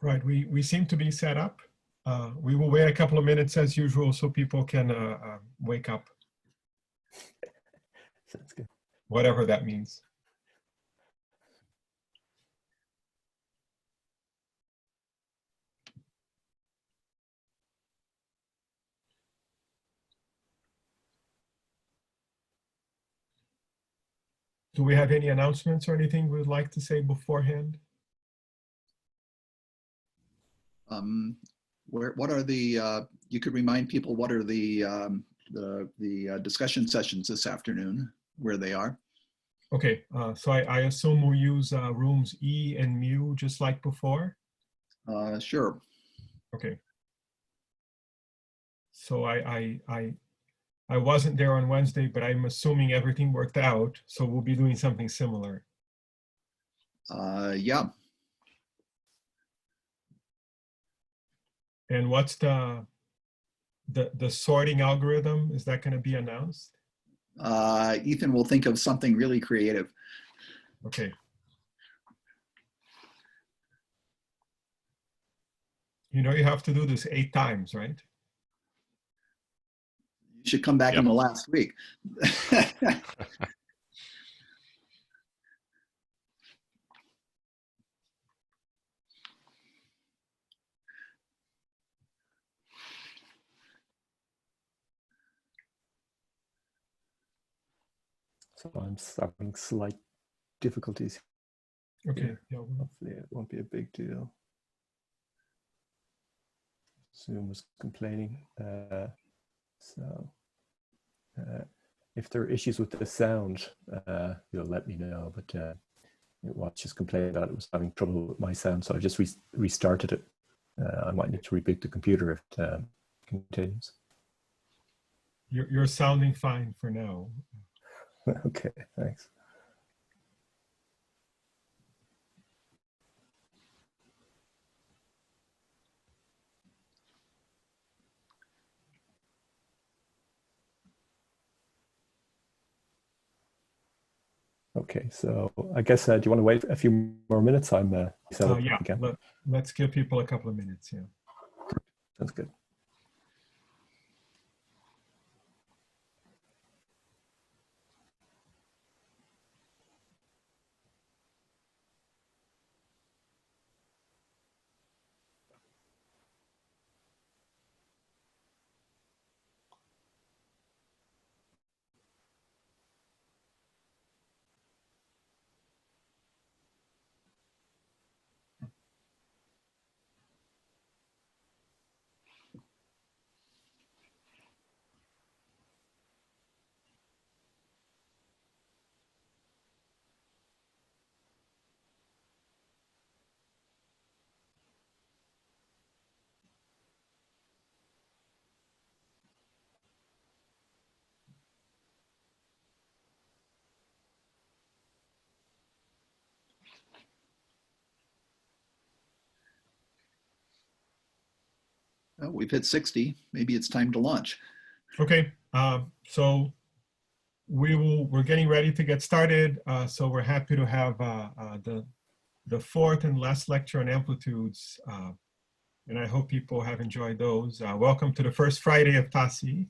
Right, we seem to be set up. We will wait a couple of minutes as usual so people can wake up, Sounds good. whatever that means. Do we have any announcements or anything we'd like to say beforehand? What are the, you could remind people what are the discussion sessions this afternoon, where they are? Okay, so I assume we'll use rooms E and mu just like before? Sure. Okay. So I wasn't there on Wednesday, but I'm assuming everything worked out. So we'll be doing something similar. Yeah. And what's the sorting algorithm? Is that going to be announced? Ethan will think of something really creative. Okay. You know, you have to do this 8 times, right? You should come back in the last week. So I'm having slight difficulties. Okay. Yeah. Hopefully it won't be a big deal. Zoom was complaining. If there are issues with the sound, you'll let me know. But it was just complaining that it was having trouble with my sound, so I just restarted it. I might need to reboot the computer if it continues. You're sounding fine for now. Okay, thanks. Okay, so I guess, do you want to wait a few more minutes? I'm set up yeah, again. Let's give people a couple of minutes, yeah. Sounds good. Well, we've hit 60. Maybe it's time to launch. Okay, so we're getting ready to get started. So we're happy to have the 4th and last lecture on amplitudes. And I hope people have enjoyed those. Welcome to the first Friday of TASI.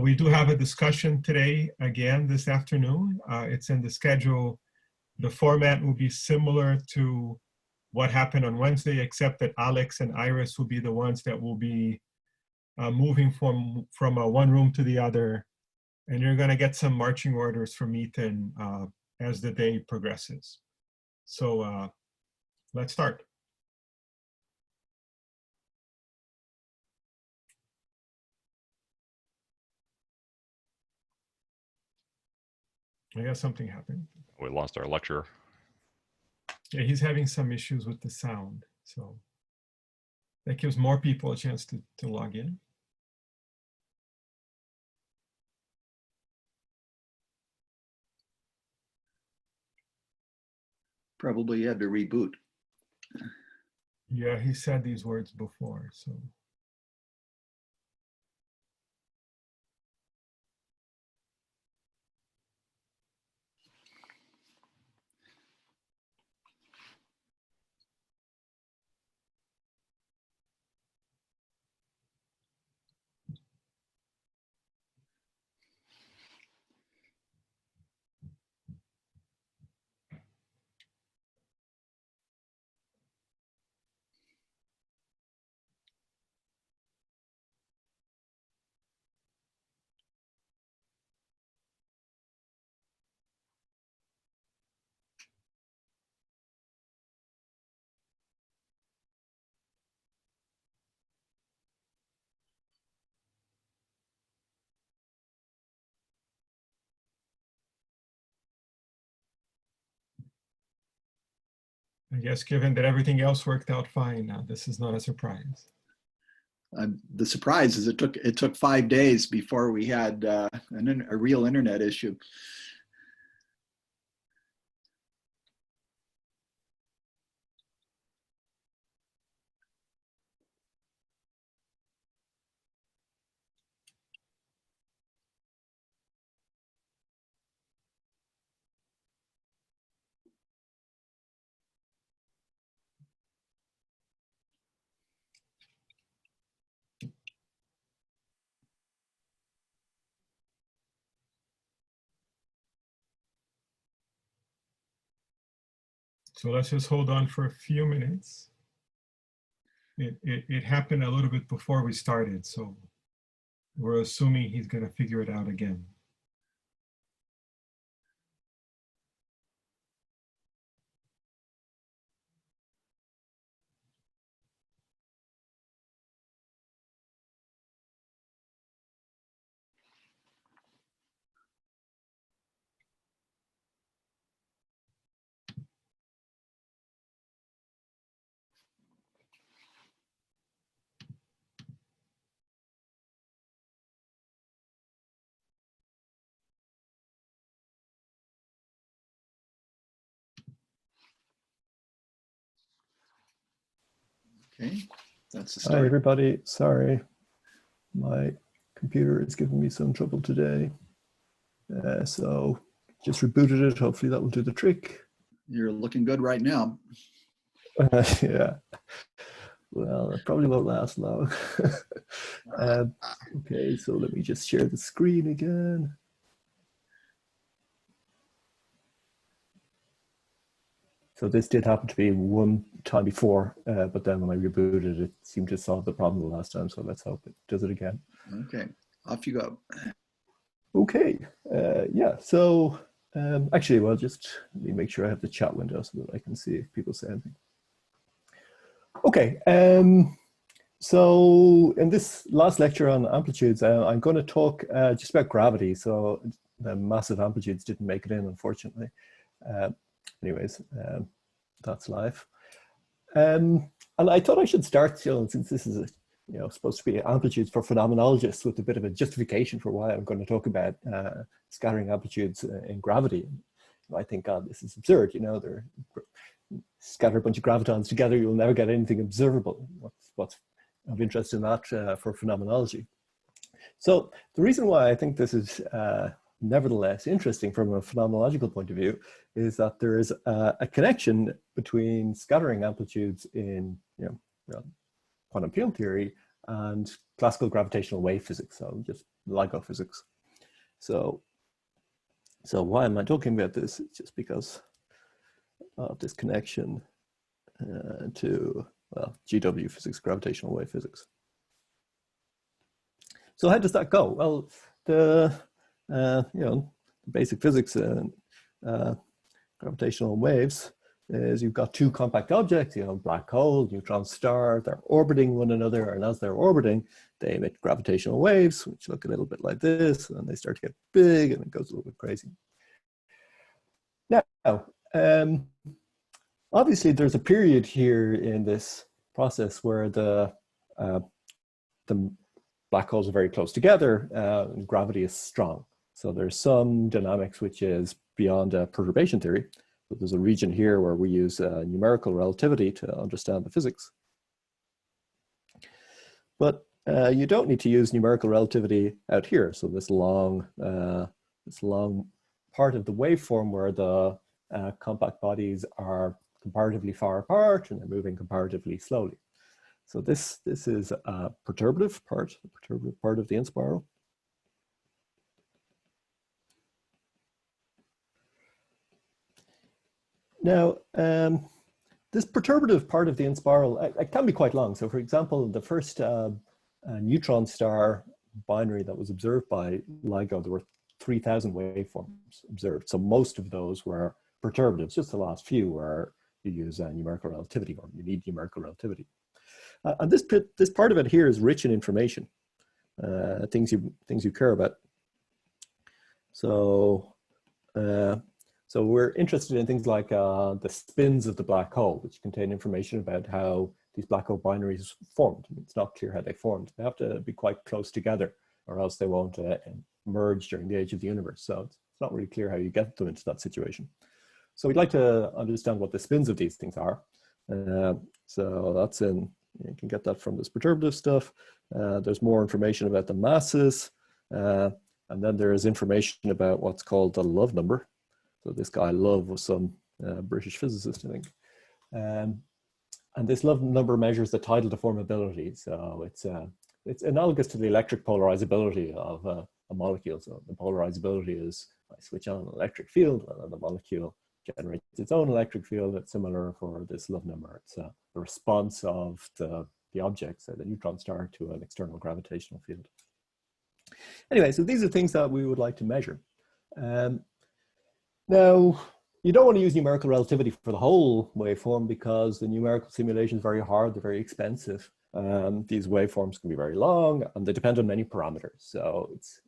We do have a discussion today, again, this afternoon. It's in the schedule. The format will be similar to what happened on Wednesday, except that Alex and Iris will be the ones that will be moving from one room to the other. And you're going to get some marching orders from Ethan as the day progresses. So let's start. I guess something happened. We lost our lecturer. Yeah, he's having some issues with the sound. So that gives more people a chance to log in. Probably had to reboot. Yeah, he said these words before, so. I guess given that everything else worked out fine, this is not a surprise. The surprise is it took 5 days before we had a real internet issue. So let's just hold on for a few minutes. It happened a little bit before we started, so we're assuming he's going to figure it out again. Okay, that's the Hi, start. everybody. Sorry, my computer is giving me some trouble today. So just rebooted it. Hopefully that will do the trick. You're looking good right now. Yeah. Well, it probably won't last long. Okay, so let me just share the screen again. So this did happen to be one time before, but then when I rebooted, it seemed to solve the problem the last time. So let's hope it does it again. Okay, off you go. Okay, yeah, so actually, well, just let me make sure I have the chat window so that I can see if people say anything. Okay, so in this last lecture on amplitudes, I'm going to talk just about gravity. So the massive amplitudes didn't make it in, unfortunately. Anyways, that's life. And I thought I should start, since this is supposed to be amplitudes for phenomenologists, with a bit of a justification for why I'm going to talk about scattering amplitudes in gravity. I think, God, this is absurd. They're scatter a bunch of gravitons together, you'll never get anything observable. What's of interest in that for phenomenology? So the reason why I think this is nevertheless interesting from a phenomenological point of view is that there is a connection between scattering amplitudes in quantum field theory and classical gravitational wave physics, so just LIGO physics. So why am I talking about this? It's just because of this connection to, well, GW physics, gravitational wave physics. So how does that go? Well, the basic physics in gravitational waves is you've got two compact objects, black hole, neutron star, they're orbiting one another, and as they're orbiting, they emit gravitational waves, which look a little bit like this, and they start to get big, and it goes a little bit crazy. Now, obviously, there's a period here in this process where the black holes are very close together, and gravity is strong. So there's some dynamics which is beyond perturbation theory. But there's a region here where we use numerical relativity to understand the physics. But you don't need to use numerical relativity out here. So this long part of the waveform where the compact bodies are comparatively far apart and they're moving comparatively slowly. So this is a perturbative part of the inspiral. Now, this perturbative part of the inspiral it can be quite long. So for example, the first neutron star binary that was observed by LIGO, there were 3,000 waveforms observed. So most of those were perturbatives, just the last few where you use numerical relativity, or you need numerical relativity. And this part of it here is rich in information, things you care about. So So we're interested in things like the spins of the black hole, which contain information about how these black hole binaries formed. It's not clear how they formed. They have to be quite close together, or else they won't merge during the age of the universe. So it's not really clear how you get them into that situation. So we'd like to understand what the spins of these things are. So that's in, you can get that from this perturbative stuff. There's more information about the masses. And then there's information about what's called the Love number. So this guy Love was some British physicist, I think. And this Love number measures the tidal deformability. So it's analogous to the electric polarizability of a molecule. So the polarizability is, I switch on an electric field and the molecule generates its own electric field. It's similar for this Love number. It's the response of the object, say the neutron star, to an external gravitational field. Anyway, so these are things that we would like to measure. Now, you don't want to use numerical relativity for the whole waveform because the numerical simulation is very hard, they're very expensive. These waveforms can be very long and they depend on many parameters. So it's,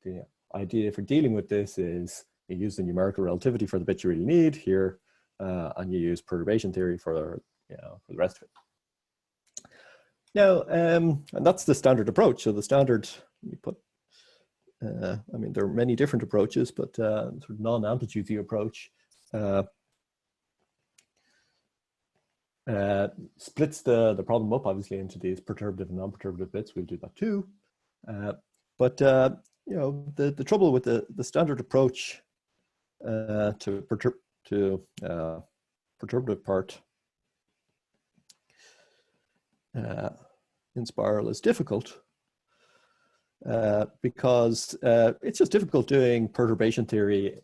the idea for dealing with this is you use the numerical relativity for the bit you really need here, and you use perturbation theory for the rest of it. Now, and that's the standard approach. So the standard, we put, I mean, there are many different approaches, but sort of non-amplitude approach splits the problem up, obviously, into these perturbative and non-perturbative bits. We'll do that too. But the trouble with the standard approach to perturbative part in spiral is difficult. Because it's just difficult doing perturbation theory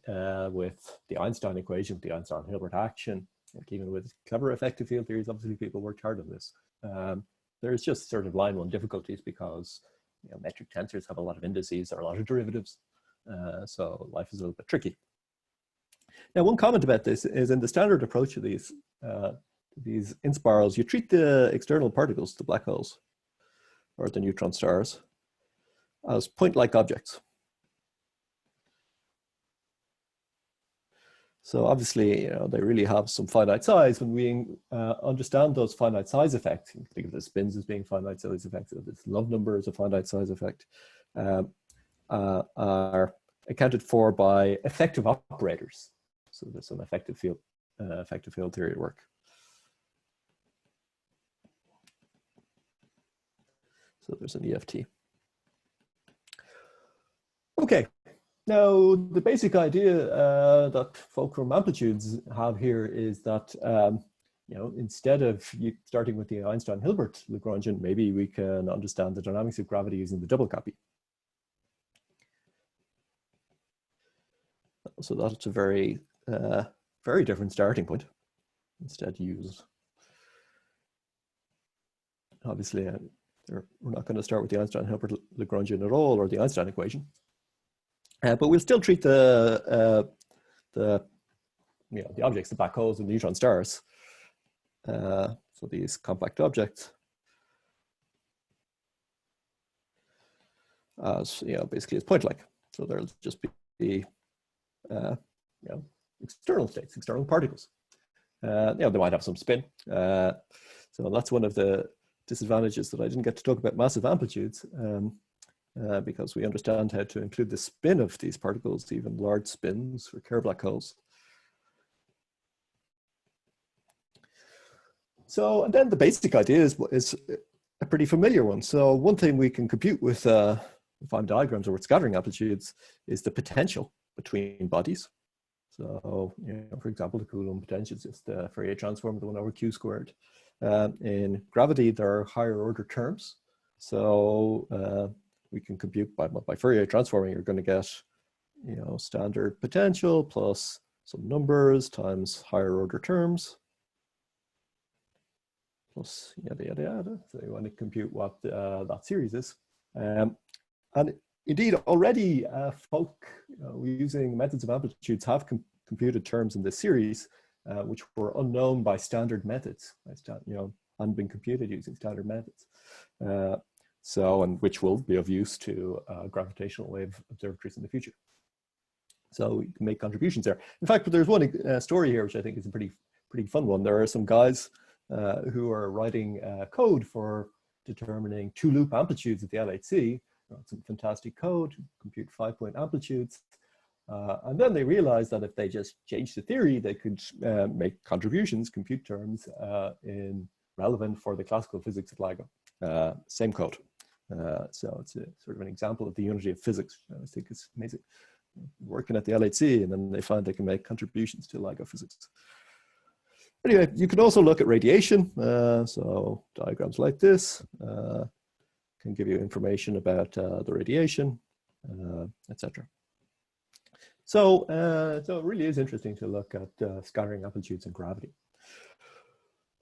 with the Einstein equation, the Einstein-Hilbert action. Like even with clever effective field theories, obviously people worked hard on this. There's just sort of line one difficulties because metric tensors have a lot of indices, there are a lot of derivatives, so life is a little bit tricky. Now, one comment about this is in the standard approach of these inspirals, you treat the external particles, the black holes, or the neutron stars, as point-like objects. So obviously, they really have some finite size. When we understand those finite size effects, you can think of the spins as being finite size effects, or this Love number as a finite size effect, are accounted for by effective operators. So there's some effective field theory at work. So there's an EFT. Okay, now the basic idea that folk from Amplitudes have here is that instead of starting with the Einstein-Hilbert Lagrangian, maybe we can understand the dynamics of gravity using the double copy. So that's a very different starting point. Instead, use obviously we're not going to start with the Einstein-Hilbert Lagrangian at all, or the Einstein equation. But we'll still treat the objects, the black holes and neutron stars, so these compact objects, as basically as point-like. So there'll just be external states, external particles. They might have some spin. So that's one of the disadvantages that I didn't get to talk about massive amplitudes. Because we understand how to include the spin of these particles, even large spins for Kerr black holes. So, and then the basic idea is a pretty familiar one. So one thing we can compute with Feynman diagrams or with scattering amplitudes is the potential between bodies. So, for example, the Coulomb potential is just the Fourier transform of the 1 over q squared. In gravity, there are higher order terms. So we can compute by Fourier transforming, you're going to get, standard potential plus some numbers times higher order terms, plus yada, yada, yada. So you want to compute what that series is. And indeed, already folk using methods of amplitudes have computed terms in this series, which were unknown by standard methods, hadn't been computed using standard methods. And which will be of use to gravitational wave observatories in the future. So you can make contributions there. In fact, there's one story here, which I think is a pretty fun one. There are some guys who are writing code for determining two-loop amplitudes at the LHC. Some fantastic code, compute 5-point amplitudes. And then they realized that if they just changed the theory, they could make contributions, compute terms relevant for the classical physics of LIGO. Same code. So it's a sort of an example of the unity of physics. I think it's amazing. Working at the LHC, and then they find they can make contributions to LIGO physics. Anyway, you can also look at radiation. So diagrams like this can give you information about the radiation, etc. So it really is interesting to look at scattering amplitudes and gravity.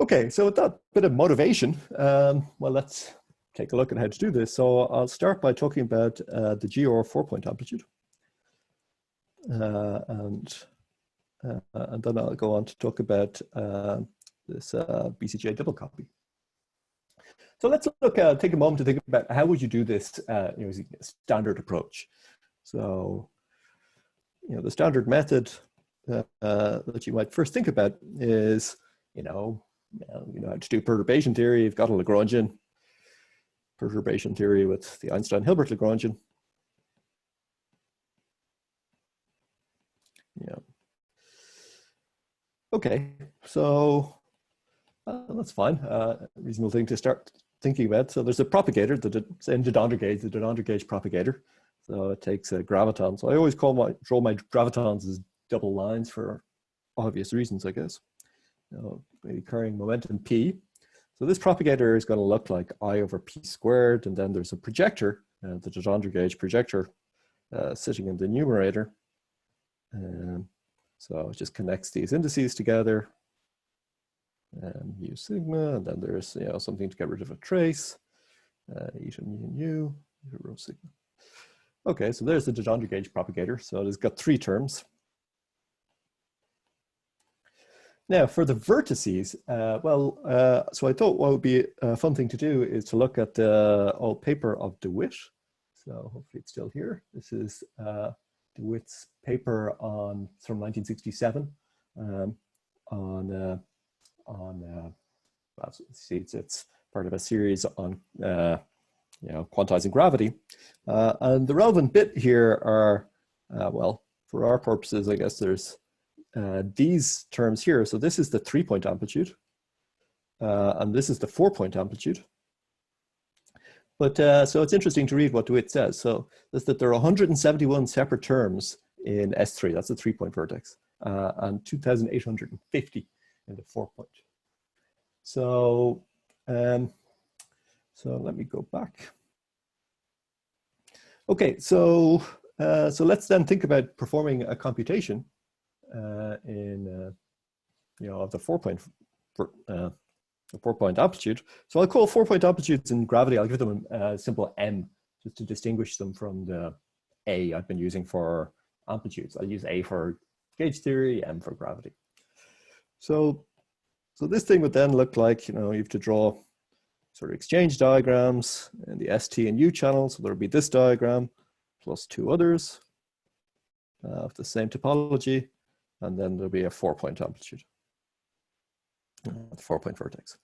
Okay, so with that bit of motivation, well, let's take a look at how to do this. So I'll start by talking about the GR 4-point amplitude. And then I'll go on to talk about this BCJ double copy. So let's take a moment to think about how would you do this using a standard approach. So, the standard method that you might first think about is, you know how to do perturbation theory. You've got a Lagrangian perturbation theory with the Einstein-Hilbert Lagrangian. Yeah. Okay, so that's fine. Reasonable thing to start thinking about. So there's a propagator, say in the Donal gauge propagator. So it takes a graviton. So I always draw my gravitons as double lines for obvious reasons, I guess. Carrying momentum p. So this propagator is going to look like I over p squared, and then there's a projector, the Donal gauge projector, sitting in the numerator. So it just connects these indices together, and mu sigma, and then there's something to get rid of a trace, eta mu, eta rho sigma. Okay, so there's the Donal gauge propagator. So it's got 3 terms. Now for the vertices, so I thought what would be a fun thing to do is to look at the old paper of DeWitt. So hopefully it's still here. This is DeWitt's paper from 1967 it's part of a series on quantizing gravity, and the relevant bit here are well, for our purposes, I guess there's these terms here. So this is the 3-point amplitude, and this is the 4-point amplitude. But so it's interesting to read what DeWitt says. So that's that there are 171 separate terms in S3, that's a 3-point vertex, and 2,850 in the 4-point. So, so let me go back. Okay, so let's then think about performing a computation in of the 4-point amplitude. So I'll call 4-point amplitudes in gravity, I'll give them a simple m, just to distinguish them from the a I've been using for amplitudes. I'll use a for gauge theory, m for gravity. So this thing would then look like, you have to draw sort of exchange diagrams in the ST and U channel. So there'll be this diagram plus 2 others of the same topology, and then there'll be a 4-point amplitude, the 4-point vertex.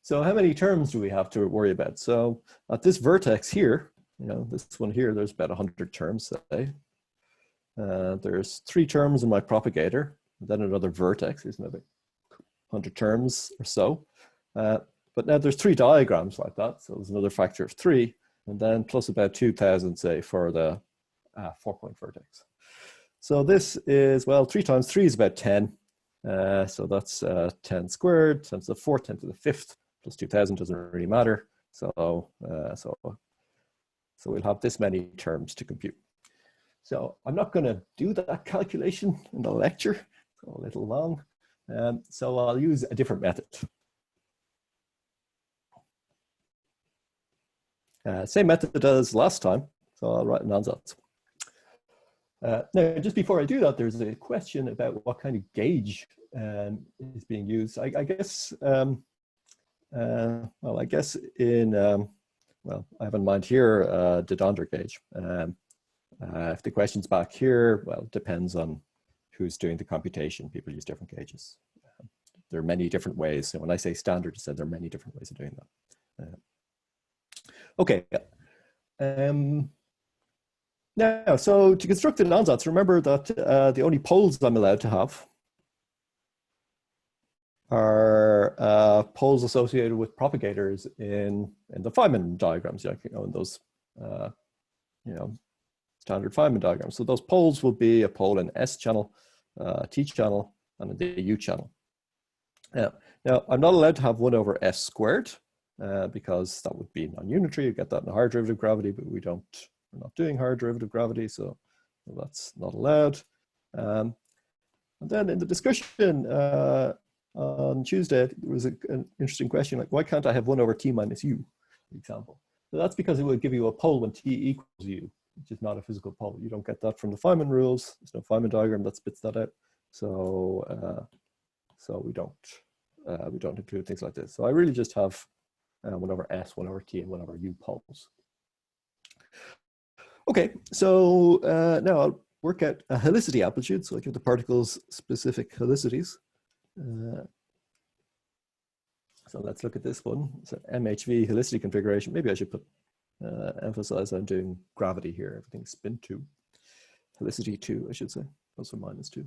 So how many terms do we have to worry about? So at this vertex here, this one here, there's about 100 terms, say. There's 3 terms in my propagator, and then another vertex, there's another 100 terms or so. But now there's 3 diagrams like that, so there's another factor of 3, and then plus about 2,000, say, for the 4-point vertex. So this is, well, 3 times 3 is about 10. So that's 10 squared times the 4th, 10 to the 5th, plus 2,000 doesn't really matter. So we'll have this many terms to compute. So I'm not going to do that calculation in the lecture, it's a little long. So I'll use a different method. Same method as last time, so I'll write an ansatz. Now, just before I do that, there's a question about what kind of gauge is being used. I guess, well, I guess in, well, I have in mind here the Donal gauge. If the question's back here, well, it depends on who's doing the computation. People use different gauges. There are many different ways. So when I say standard, I said there are many different ways of doing that. Okay. Now, so to construct the ansatz, remember that the only poles I'm allowed to have are poles associated with propagators in the Feynman diagrams, in those standard Feynman diagrams. So those poles will be a pole in S channel, T channel, and in the U channel. Now, I'm not allowed to have 1 over S squared because that would be non-unitary. You get that in higher derivative gravity, but we're not doing higher derivative gravity, so that's not allowed. And then in the discussion on Tuesday, there was an interesting question, like, why can't I have 1 over T minus U, for example? So that's because it would give you a pole when T equals U, which is not a physical pole. You don't get that from the Feynman rules. There's no Feynman diagram that spits that out. So we don't include things like this. So I really just have 1 over S, 1 over T, and 1 over U poles. Okay, so now I'll work out a helicity amplitude. So I give the particles specific helicities. So let's look at this one. So MHV helicity configuration. Maybe I should emphasize I'm doing gravity here. Everything's spin 2. Helicity 2, I should say, plus or minus 2.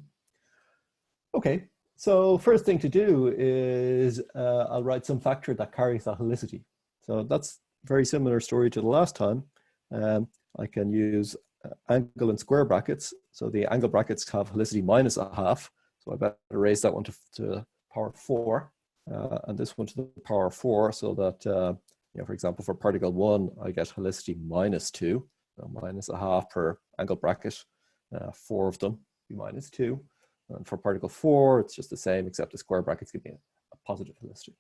Okay, so first thing to do is I'll write some factor that carries that helicity. So that's a very similar story to the last time. I can use angle and square brackets. So the angle brackets have helicity minus 1/2. So I better raise that one to power 4, and this one to the power 4, so that, for example, for particle 1, I get helicity minus 2, so minus 1/2 per angle bracket, 4 of them be minus 2. And for particle 4, it's just the same, except the square brackets give me a positive helicity.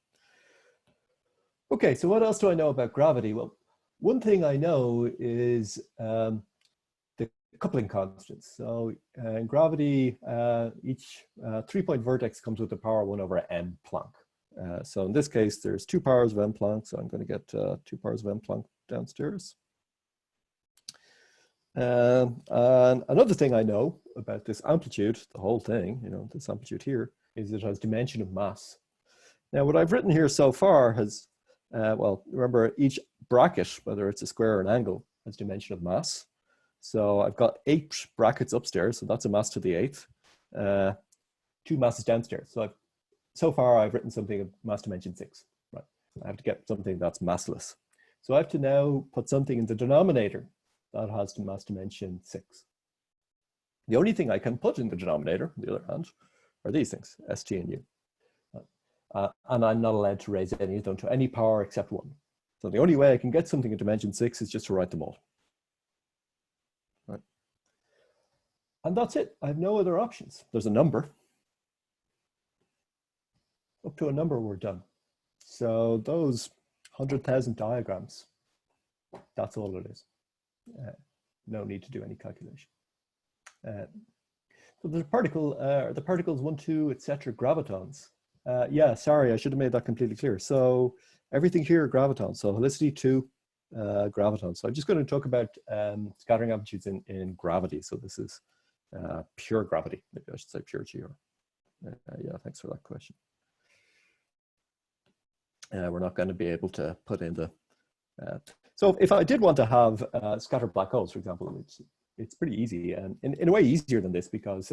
Okay, so what else do I know about gravity? Well, one thing I know is the coupling constants. So in gravity, each 3-point vertex comes with the power 1 over m Planck. So in this case, there's 2 powers of m Planck. So I'm going to get 2 powers of m Planck downstairs. And another thing I know about this amplitude, the whole thing, this amplitude here, is it has dimension of mass. Now, what I've written here so far has, well, remember each bracket, whether it's a square or an angle, has dimension of mass. So I've got 8 brackets upstairs, so that's a mass to the 8th, 2 masses downstairs. So far I've written something of mass dimension 6, right? I have to get something that's massless. So I have to now put something in the denominator that has mass dimension 6. The only thing I can put in the denominator, on the other hand, are these things, S, T, and U. And I'm not allowed to raise any of them to any power except 1. So the only way I can get something in dimension 6 is just to write them all. Right. And that's it. I have no other options. There's a number. Up to a number, we're done. So those 100,000 diagrams, that's all it is. No need to do any calculation. So the particles 1, 2, etc. gravitons. Yeah, sorry, I should have made that completely clear. So everything here are gravitons. So helicity 2, gravitons. So I'm just going to talk about scattering amplitudes in gravity. So this is pure gravity. Maybe I should say pure GR. Yeah, thanks for that question. We're not going to be able to put in the... so if I did want to have scattered black holes, for example, it's pretty easy, and in a way easier than this, because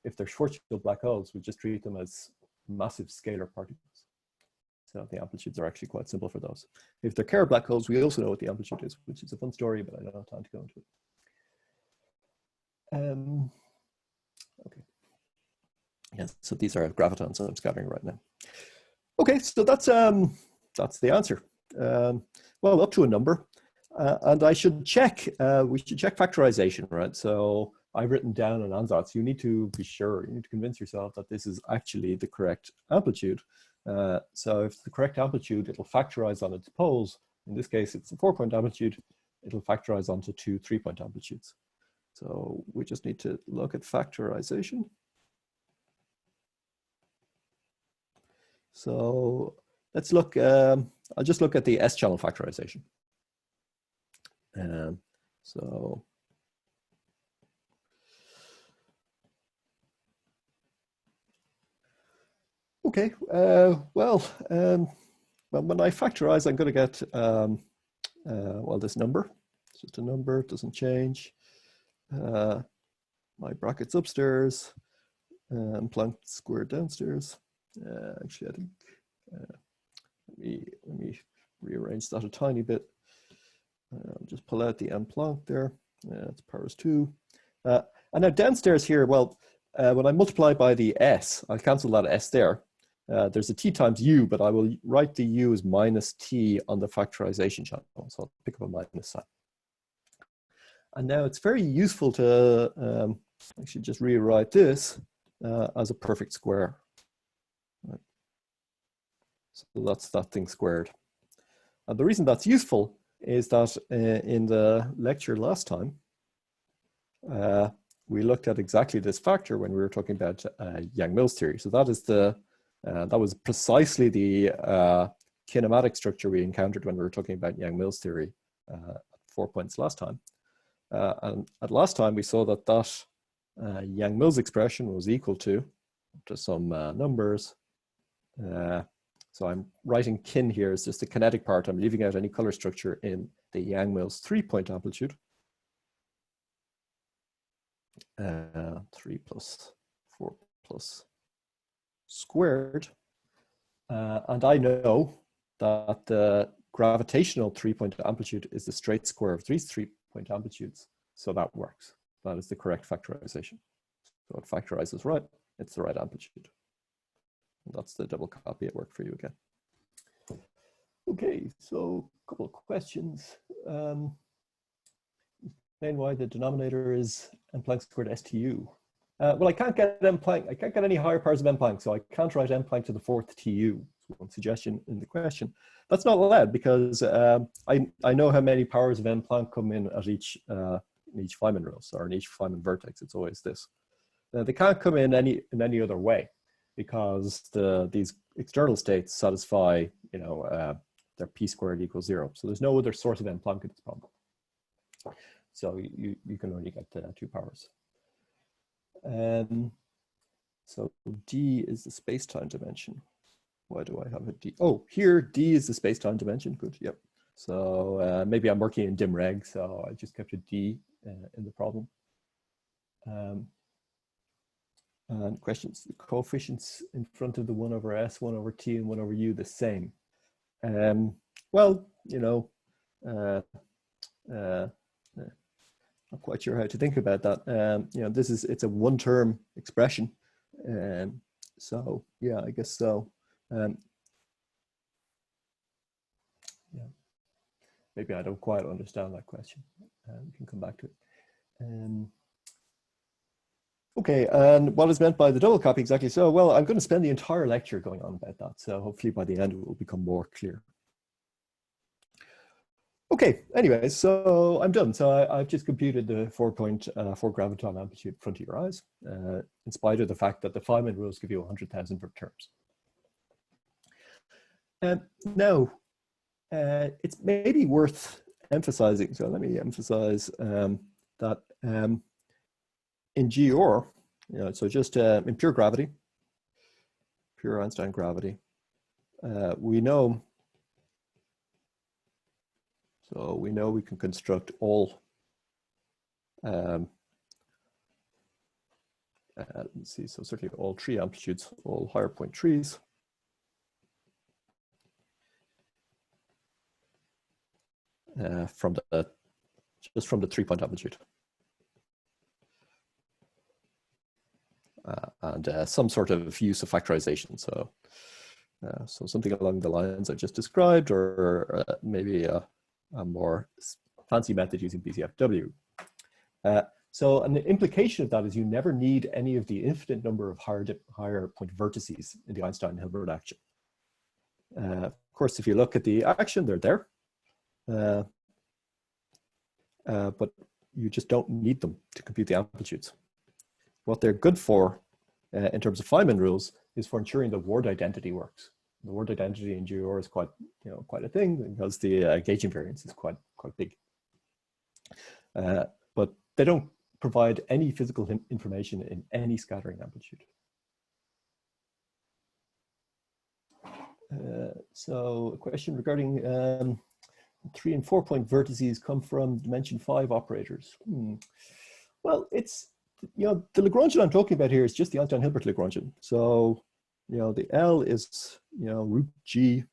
if they're Schwarzschild black holes, we just treat them as massive scalar particles. So the amplitudes are actually quite simple for those. If they're Kerr black holes, we also know what the amplitude is, which is a fun story, but I don't have time to go into it. Okay. Yes, so these are gravitons that I'm scattering right now. Okay, so that's the answer. Well, up to a number. And I should check, we should check factorization, right? So I've written down an ansatz. You need to be sure, you need to convince yourself that this is actually the correct amplitude. So if it's the correct amplitude, it'll factorize on its poles. In this case, it's a 4-point amplitude. It'll factorize onto 2 3-point amplitudes. So we just need to look at factorization. So let's look, I'll just look at the S channel factorization. So Okay, well, when I factorize, I'm going to get, well, this number. It's just a number, it doesn't change. My brackets upstairs, and Planck squared downstairs. Actually, I think, let me rearrange that a tiny bit. Just pull out the M Planck there. It's powers 2. And now downstairs here, well, when I multiply by the S, I'll cancel that S there. There's a T times U, but I will write the U as minus T on the factorization channel. So I'll pick up a minus sign. And now it's very useful to actually just rewrite this as a perfect square. Right. So that's that thing squared. And the reason that's useful is that in the lecture last time, we looked at exactly this factor when we were talking about Yang-Mills theory. So that is that was precisely the kinematic structure we encountered when we were talking about Yang-Mills theory at 4 points last time. And at last time, we saw that that Yang-Mills expression was equal to some numbers. So I'm writing kin here as just the kinetic part. I'm leaving out any color structure in the Yang-Mills 3-point amplitude. 3 plus 4 plus squared. And I know that the gravitational 3-point amplitude is the straight square of these 3-point amplitudes. So that works. That is the correct factorization. So it factorizes right. It's the right amplitude. And that's the double copy. It worked for you again. Okay, so a couple of questions. Explain why the denominator is M Planck squared STU. Well, I can't get M Planck. I can't get any higher powers of M Planck, so I can't write M Planck to the 4th TU. One suggestion in the question. That's not allowed because I know how many powers of M Planck come in at each Feynman rule, or in each Feynman vertex. It's always this. They can't come in any other way because these external states satisfy, their p squared equals 0. So there's no other source of M Planck in this problem. So you can only get 2 powers. So D is the space-time dimension. Why do I have a D? Oh, here D is the space-time dimension. Good, yep. So maybe I'm working in dim reg, so I just kept a D in the problem. And questions, the coefficients in front of the 1 over S, 1 over T, and 1 over U the same. Well, not quite sure how to think about that. It's a one-term expression. So yeah, I guess so. Yeah, maybe I don't quite understand that question. We can come back to it. Okay, and what is meant by the double copy exactly? So, well, I'm going to spend the entire lecture going on about that. So hopefully by the end it will become more clear. Okay, anyways, so I'm done. So I've just computed the 4-point graviton amplitude in front of your eyes, in spite of the fact that the Feynman rules give you 100,000 terms. Now, it's maybe worth emphasizing, so let me emphasize that in GR, so just in pure gravity, pure Einstein gravity, we know we can construct all, let's see, so certainly all 3 amplitudes, all higher point trees. Just from the 3-point amplitude. And some sort of use of factorization. So, so something along the lines I just described, or maybe a more fancy method using BCFW. So, and the implication of that is you never need any of the infinite number of higher point vertices in the Einstein-Hilbert action. Of course, if you look at the action, they're there. But you just don't need them to compute the amplitudes. What they're good for, in terms of Feynman rules, is for ensuring the word identity works. The word identity in GR is quite a thing because the gauge invariance is quite big. But they don't provide any physical information in any scattering amplitude. So a question regarding 3 and 4 point vertices come from dimension 5 operators. Well, it's, the Lagrangian I'm talking about here is just the Einstein-Hilbert Lagrangian. So, the L is, root G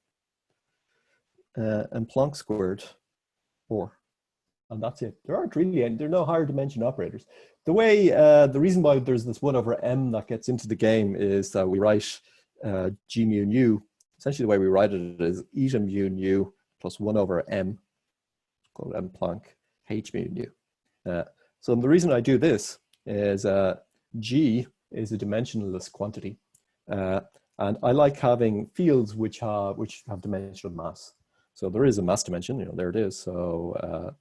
and Planck squared 4. And that's it. There aren't really any, there are no higher dimension operators. The way, the reason why there's this 1 over m that gets into the game is that we write g mu nu. Essentially the way we write it is eta mu nu plus 1 over m, called m Planck, h mu nu. So the reason I do this is g is a dimensionless quantity. And I like having fields which have dimensional mass. So there is a mass dimension, there it is. So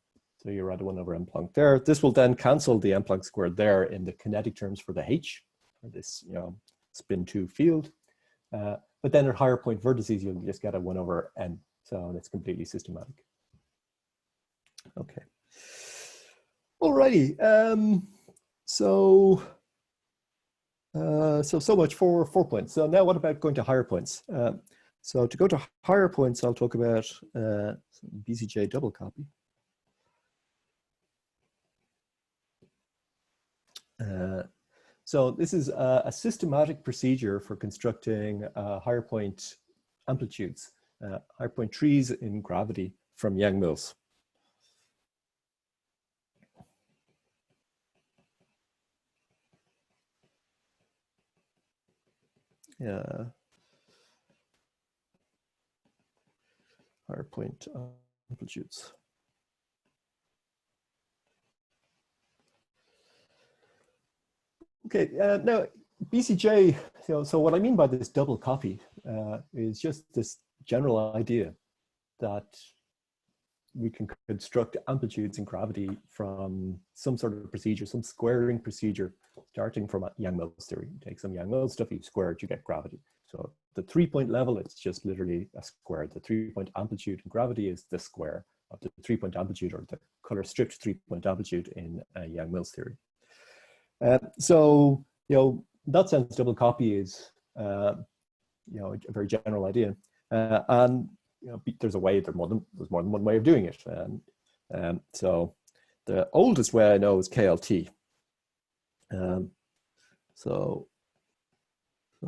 you're at 1 over m Planck there. This will then cancel the m Planck squared there in the kinetic terms for the h, for this spin 2 field. But then at higher point vertices, you'll just get a 1 over n. So it's completely systematic. Okay. Alrighty. So much for 4 points. So now what about going to higher points? So to go to higher points, I'll talk about BCJ double copy. So this is a systematic procedure for constructing higher point amplitudes, higher point trees in gravity from Yang-Mills. Higher point amplitudes. Okay, now BCJ, so what I mean by this double copy is just this general idea that we can construct amplitudes in gravity from some sort of procedure, some squaring procedure, starting from Yang-Mills theory. You take some Yang-Mills stuff, you square it, you get gravity. So the 3 point level, it's just literally a square. The 3 point amplitude in gravity is the square of the 3 point amplitude, or the color stripped 3 point amplitude in Yang-Mills theory. So, in that sense, double copy is, a very general idea. And, there's more than one way of doing it. So the oldest way I know is KLT. So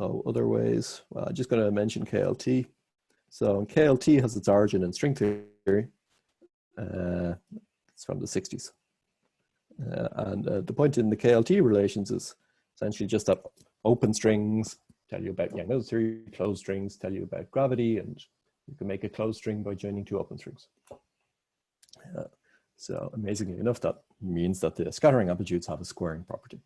other ways, well, I'm just going to mention KLT. So KLT has its origin in string theory. It's from the 60s. And the point in the KLT relations is essentially just that open strings tell you about Yang-Mills theory, closed strings tell you about gravity, and you can make a closed string by joining 2 open strings. So amazingly enough, that means that the scattering amplitudes have a squaring property.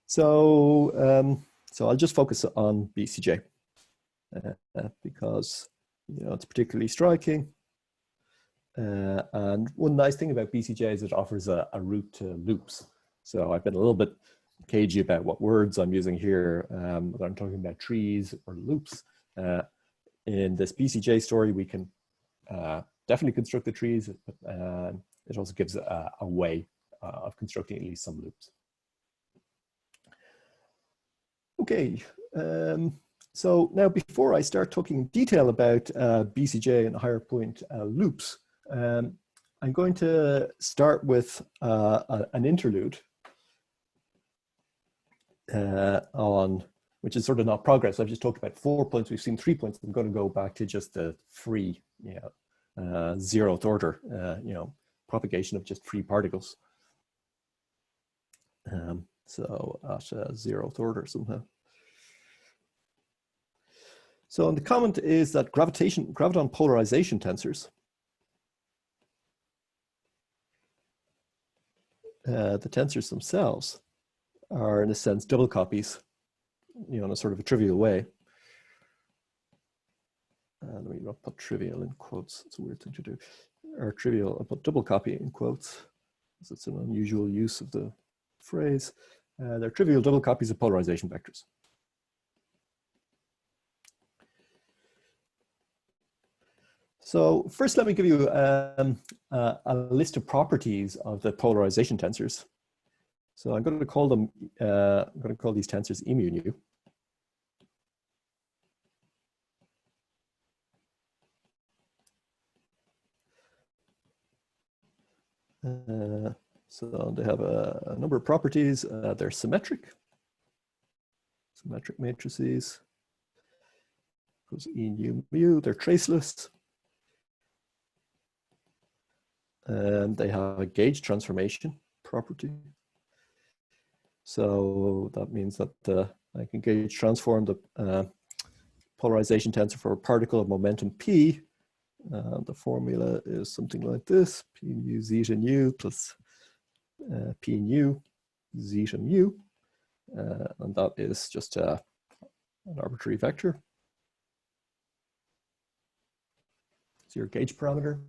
So, so I'll just focus on BCJ because it's particularly striking. And one nice thing about BCJ is it offers a route to loops. So I've been a little bit cagey about what words I'm using here, whether I'm talking about trees or loops. In this BCJ story, we can definitely construct the trees, but it also gives a way of constructing at least some loops. Okay, so now before I start talking in detail about BCJ and higher point loops, I'm going to start with an interlude which is sort of not progress. I've just talked about 4 points. We've seen 3 points. I'm going to go back to just the free, zeroth order, propagation of just free particles. So at zeroth order somehow. So the comment is that graviton polarization tensors, the tensors themselves, are in a sense double copies, in a sort of a trivial way. Let me not put trivial in quotes. It's a weird thing to do. Or trivial, I'll put double copy in quotes, because it's an unusual use of the phrase. They're trivial double copies of polarization vectors. So first, let me give you a list of properties of the polarization tensors. So I'm going to call them, these tensors E mu nu. So they have a number of properties. They're symmetric matrices. Goes E nu mu. They're traceless. And they have a gauge transformation property. So that means that I can gauge transform the polarization tensor for a particle of momentum p. The formula is something like this: p mu zeta nu plus p nu zeta mu, and that is just an arbitrary vector. It's your gauge parameter,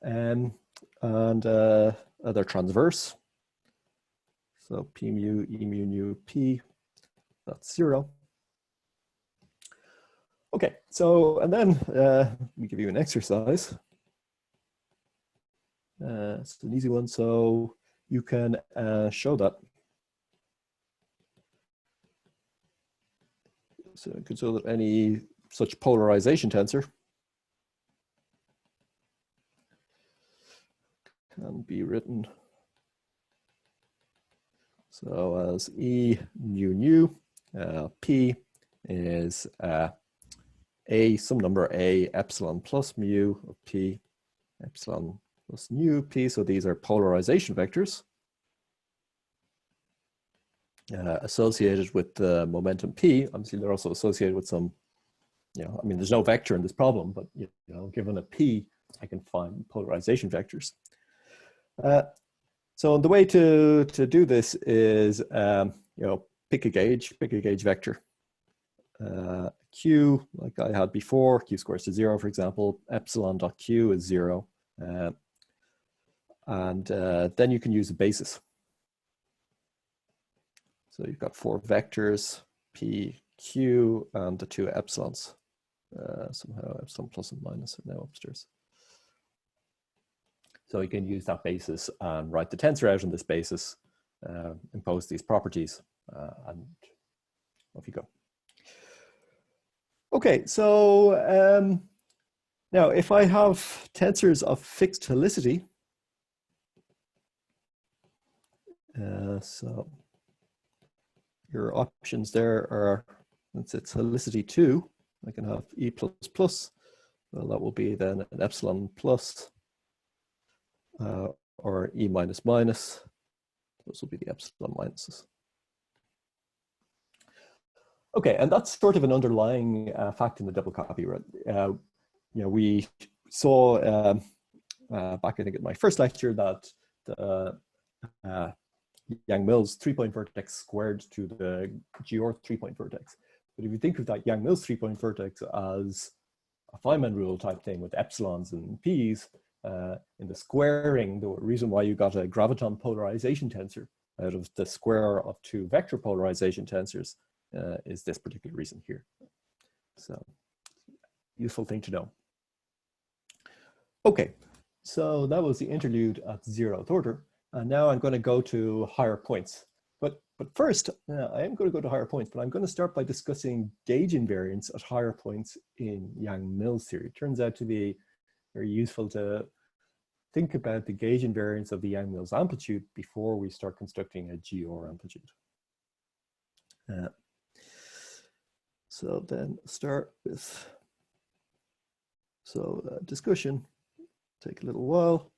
and they're transverse. So p mu e mu nu p, that's 0. Okay, so and then we give you an exercise. It's an easy one, so you can show that. So you can show that any such polarization tensor can be written so as E nu nu, P is a some number a epsilon plus mu of P epsilon plus nu P. So these are polarization vectors associated with the momentum P. Obviously, they're also associated with some, I mean, there's no vector in this problem, but given a P, I can find polarization vectors. So the way to do this is, pick a gauge vector. Q, like I had before, Q squares to 0, for example, epsilon dot Q is 0. And then you can use a basis. So you've got 4 vectors, P, Q, and the 2 epsilons. Somehow epsilon plus and minus are now upstairs. So you can use that basis and write the tensor out on this basis, impose these properties, and off you go. Okay, so now if I have tensors of fixed helicity, so your options there are, since it's helicity 2, I can have E plus plus. Well, that will be then an epsilon plus or E minus minus. Those will be the epsilon minuses. Okay, and that's sort of an underlying fact in the double copy. We saw back, I think, in my first lecture that the Yang-Mills 3-point vertex squared to the Gior 3-point vertex. But if you think of that Yang-Mills 3-point vertex as a Feynman rule type thing with epsilons and p's, in the squaring, the reason why you got a graviton polarization tensor out of the square of 2 vector polarization tensors is this particular reason here. So, useful thing to know. Okay, so that was the interlude at 0th order. And now I'm going to go to higher points. But first, I am going to go to higher points, but I'm going to start by discussing gauge invariance at higher points in Yang-Mills theory. It turns out to be very useful to think about the gauge invariance of the Yang-Mills amplitude before we start constructing a Gior amplitude. So then start with, discussion, take a little while.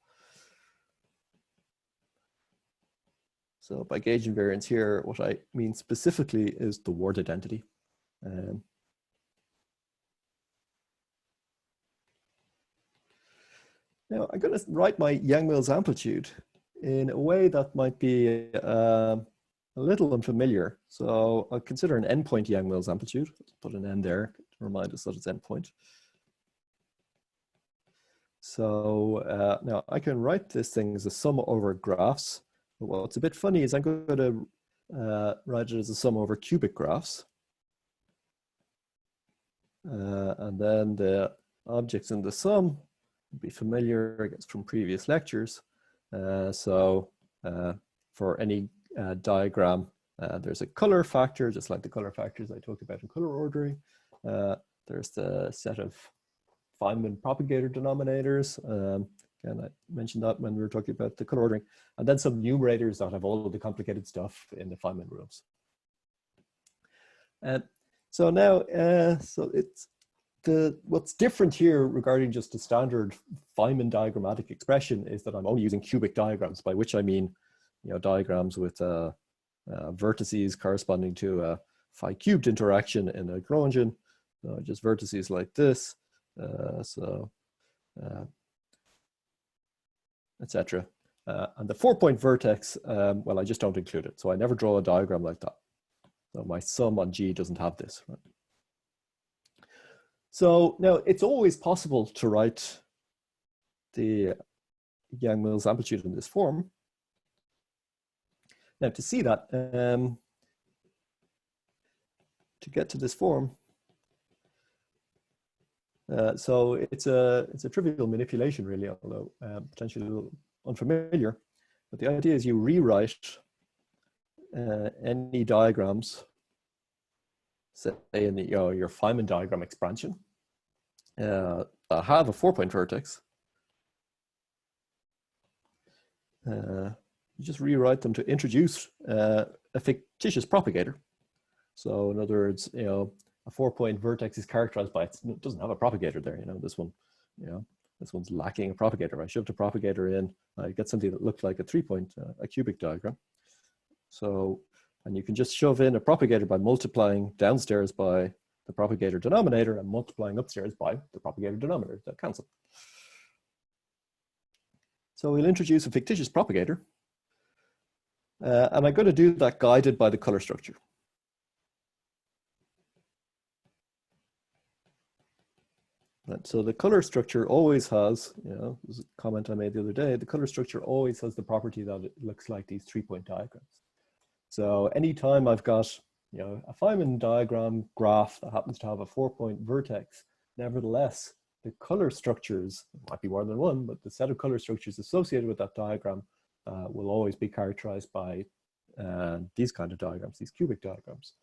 So by gauge invariance here, what I mean specifically is the word identity. Now I'm going to write my Yang-Mills amplitude in a way that might be a little unfamiliar. So I'll consider an endpoint Yang-Mills amplitude. Let's put an n there to remind us that it's endpoint. So now I can write this thing as a sum over graphs. But what's a bit funny is I'm going to write it as a sum over cubic graphs. And then the objects in the sum will be familiar, I guess, from previous lectures. For any diagram, there's a color factor, just like the color factors I talked about in color ordering. There's the set of Feynman propagator denominators. Again, I mentioned that when we were talking about the color ordering. And then some numerators that have all of the complicated stuff in the Feynman rules. So now, so it's what's different here regarding just a standard Feynman diagrammatic expression is that I'm only using cubic diagrams, by which I mean, diagrams with vertices corresponding to a phi cubed interaction in a Lagrangian, just vertices like this, etc. And the 4-point vertex, well, I just don't include it. So I never draw a diagram like that. So my sum on G doesn't have this. Right? So now it's always possible to write the Yang-Mills amplitude in this form. Now to see that, to get to this form, so it's a trivial manipulation really, although potentially a little unfamiliar. But the idea is you rewrite any diagrams, say in the, your Feynman diagram expansion, that have a 4-point vertex. You just rewrite them to introduce a fictitious propagator. So in other words, a 4-point vertex is characterized by it doesn't have a propagator there. This one, this one's lacking a propagator. I shoved a propagator in, I get something that looked like a 3-point, a cubic diagram. So, and you can just shove in a propagator by multiplying downstairs by the propagator denominator and multiplying upstairs by the propagator denominator. That cancel. So we'll introduce a fictitious propagator. And I'm going to do that guided by the color structure. Right, so the color structure always has, this is a comment I made the other day, the color structure always has the property that it looks like these 3-point diagrams. So anytime I've got, a Feynman diagram graph that happens to have a 4-point vertex, nevertheless, the color structures, might be more than one, but the set of color structures associated with that diagram will always be characterized by these kind of diagrams, these cubic diagrams.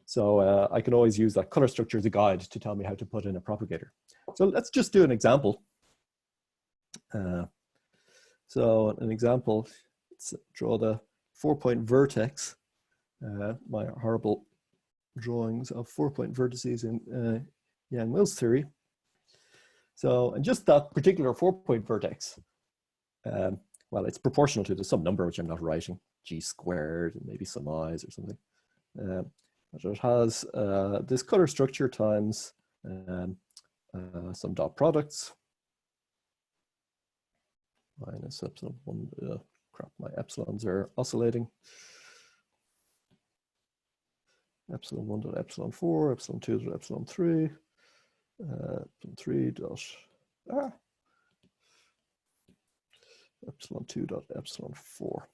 So I can always use that color structure as a guide to tell me how to put in a propagator. So let's just do an example. So an example, let's draw the 4-point vertex, my horrible drawings of 4-point vertices in Yang-Mills theory. So, and just that particular 4-point vertex, well, it's proportional to some number, which I'm not writing, G squared, and maybe some i's or something. So it has this color structure times some dot products minus epsilon 1. Crap, my epsilons are oscillating. Epsilon 1 dot epsilon 4, epsilon 2 dot epsilon 3, epsilon 3 dot epsilon 2 dot epsilon 4,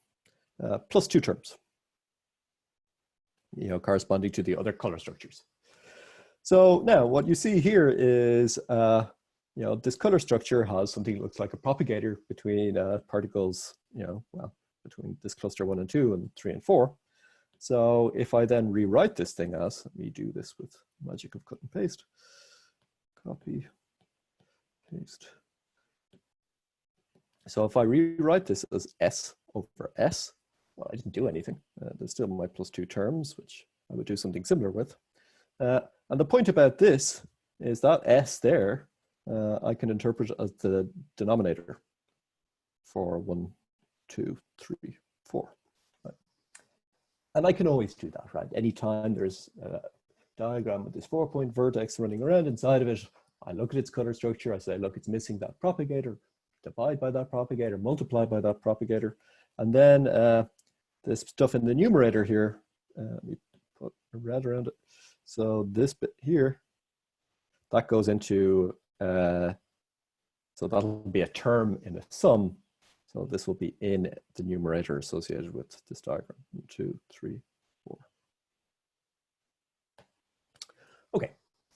plus 2 terms, corresponding to the other color structures. So now what you see here is, this color structure has something that looks like a propagator between particles, well, between this cluster 1 and 2 and 3 and 4. So if I then rewrite this thing as, let me do this with magic of cut and paste, copy, paste. So if I rewrite this as S over S, well, I didn't do anything. There's still my plus 2 terms, which I would do something similar with. And the point about this is that S there, I can interpret as the denominator for 1, 2, 3, 4. Right? And I can always do that, right? Anytime there's a diagram with this 4-point vertex running around inside of it, I look at its color structure, I say, look, it's missing that propagator, divide by that propagator, multiply by that propagator. And then this stuff in the numerator here, let me put a red around it. So this bit here, that goes into, so that'll be a term in a sum. So this will be in the numerator associated with this diagram. 1, 2, 3, 4. Okay,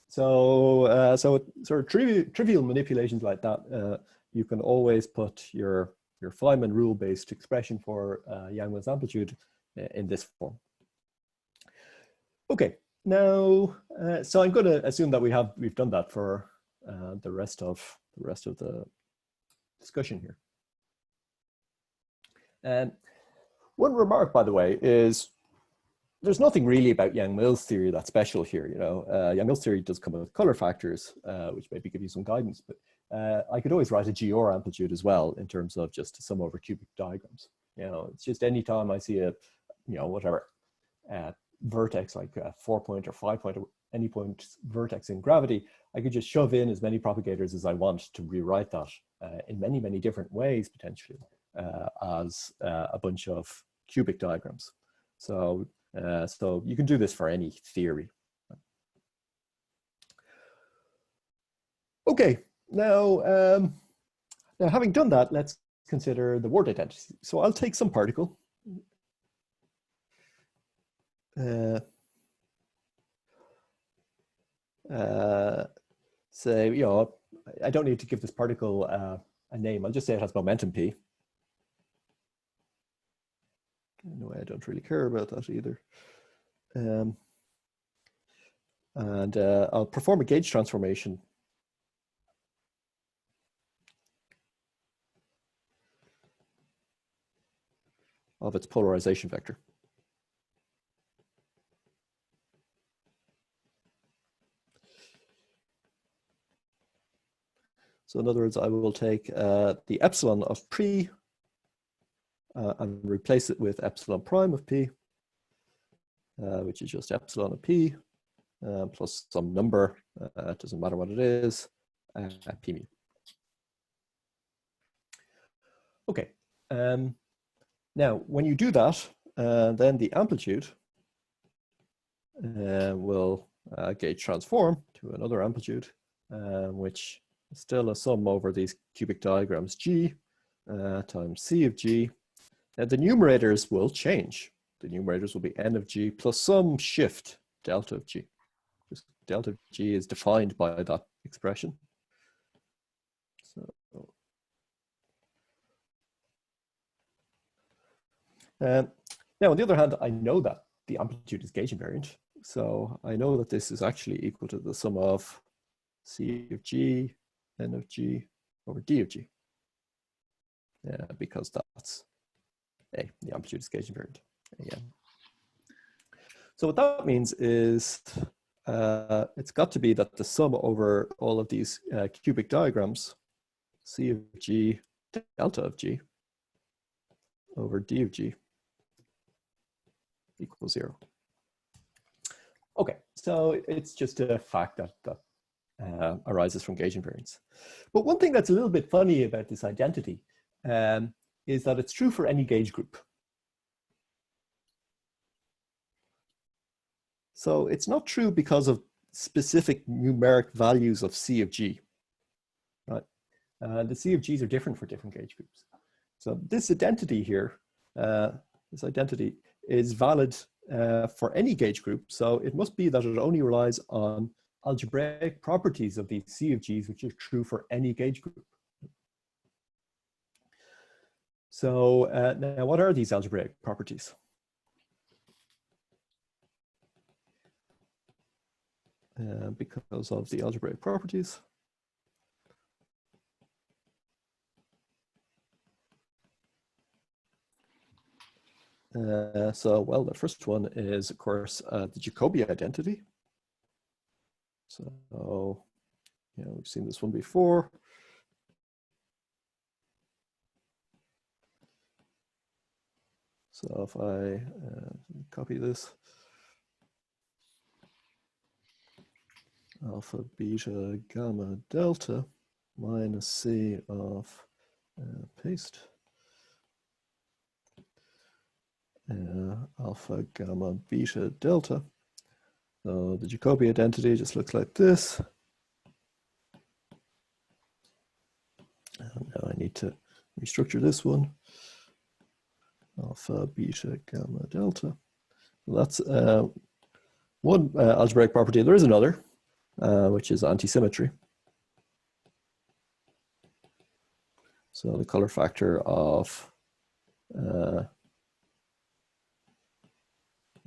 so sort of trivial manipulations like that, you can always put your Feynman rule-based expression for Yang-Mills amplitude in this form. Okay, now, so I'm going to assume that we've done that for the rest of the discussion here. And one remark, by the way, is there's nothing really about Yang-Mills theory that's special here. You know, Yang-Mills theory does come with color factors, which maybe give you some guidance, but I could always write a GR amplitude as well in terms of just sum over cubic diagrams. You know, it's just any time I see a, you know, whatever vertex, like a 4-point or 5-point or any point vertex in gravity, I could just shove in as many propagators as I want to rewrite that in many, many different ways, potentially, as a bunch of cubic diagrams. So, so you can do this for any theory. Okay, now, now having done that, let's consider the word identity. So I'll take some particle. Say, you know, I don't need to give this particle a name. I'll just say it has momentum p. In a way, I don't really care about that either. And I'll perform a gauge transformation of its polarization vector. So in other words, I will take the epsilon of p and replace it with epsilon prime of p, which is just epsilon of p plus some number, it doesn't matter what it is, p mu. Okay, now when you do that, then the amplitude will gauge transform to another amplitude, which is still a sum over these cubic diagrams g times c of g. Now the numerators will change. The numerators will be n of g plus some shift delta of g. Just delta of g is defined by that expression. So, now on the other hand, I know that the amplitude is gauge invariant. So I know that this is actually equal to the sum of c of g, n of g over d of g. Because that's the amplitude is gauge invariant. So what that means is it's got to be that the sum over all of these cubic diagrams, c of g delta of g over d of g equals 0. Okay, so it's just a fact that arises from gauge invariance. But one thing that's a little bit funny about this identity is that it's true for any gauge group. So it's not true because of specific numeric values of C of G, right? The C of G's are different for different gauge groups. So this identity here, this identity is valid for any gauge group. So it must be that it only relies on algebraic properties of these C of G's, which are true for any gauge group. So now what are these algebraic properties? Because of the algebraic properties. So, well, the first one is, of course, the Jacobi identity. So, yeah, we've seen this one before. So if I copy this, alpha, beta, gamma, delta minus C of paste. Alpha, gamma, beta, delta. So the Jacobi identity just looks like this. Now I need to restructure this one. Alpha, beta, gamma, delta. Well, that's one algebraic property. There is another, which is anti-symmetry. So the color factor of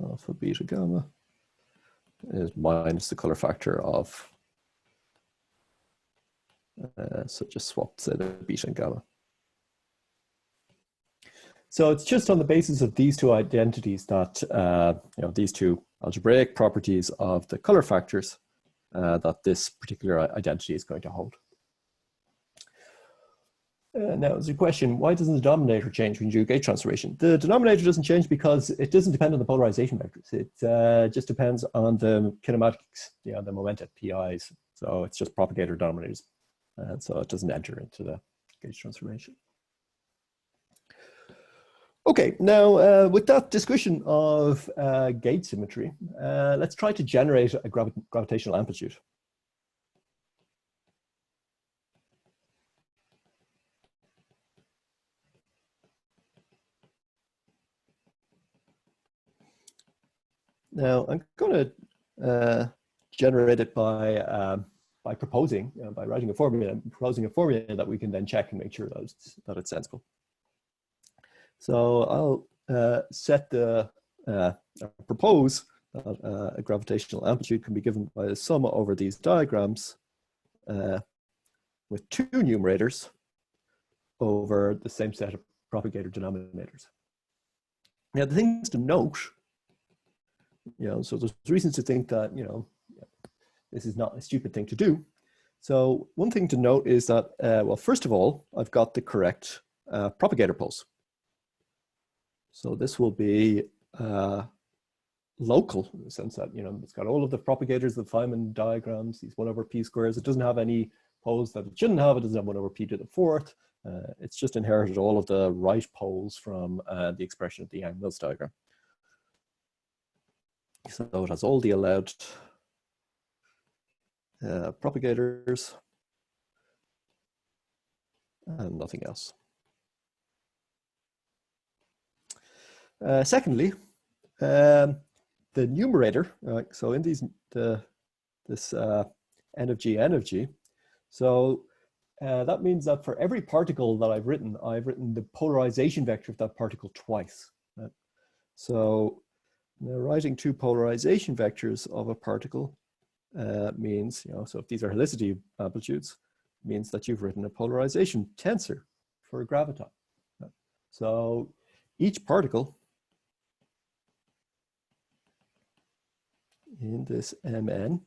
alpha, beta, gamma is minus the color factor of So just swap, say, the beta and gamma. So it's just on the basis of these two identities that, these two algebraic properties of the color factors, that this particular identity is going to hold. Now, there's a question, why doesn't the denominator change when you do gauge transformation? The denominator doesn't change because it doesn't depend on the polarization vectors. It just depends on the kinematics, the momenta, PIs. So it's just propagator denominators. And so it doesn't enter into the gauge transformation. Okay, now with that discussion of gauge symmetry, let's try to generate a gravitational amplitude. Now I'm going to generate it by proposing, by writing a formula, proposing a formula that we can then check and make sure that it's sensible. So I'll set the propose that a gravitational amplitude can be given by the sum over these diagrams with two numerators over the same set of propagator denominators. Now the things to note, so there's reasons to think that this is not a stupid thing to do. So one thing to note is that well, first of all, I've got the correct propagator pulse. So this will be local in the sense that it's got all of the propagators, the Feynman diagrams, these 1 over p squares. It doesn't have any poles that it shouldn't have. It doesn't have 1 over p to the 4th. It's just inherited all of the right poles from the expression of the Yang-Mills diagram. So it has all the allowed propagators and nothing else. Secondly, the numerator, so in this n of g, so that means that for every particle that I've written the polarization vector of that particle twice. Right? So now writing two polarization vectors of a particle means, so if these are helicity amplitudes, means that you've written a polarization tensor for a graviton. Right? So each particle in this Mn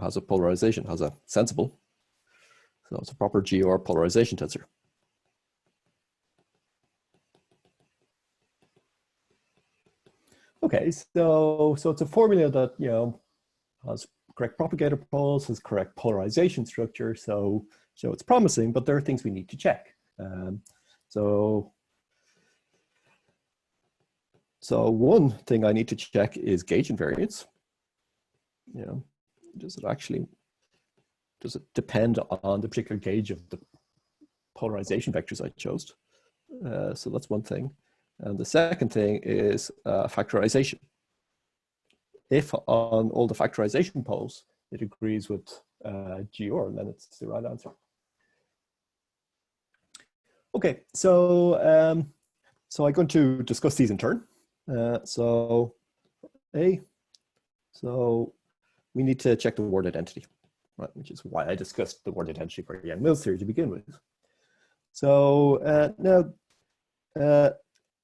has a polarization, has a sensible, so it's a proper GR polarization tensor. Okay, so it's a formula that has correct propagator poles, has correct polarization structure, so it's promising, but there are things we need to check. So one thing I need to check is gauge invariance. Does it depend on the particular gauge of the polarization vectors I chose? So that's one thing. And the second thing is factorization. If on all the factorization poles it agrees with GR, then it's the right answer. Okay, so I'm going to discuss these in turn. So we need to check the word identity, right? Which is why I discussed the word identity for Yang-Mills theory to begin with. So now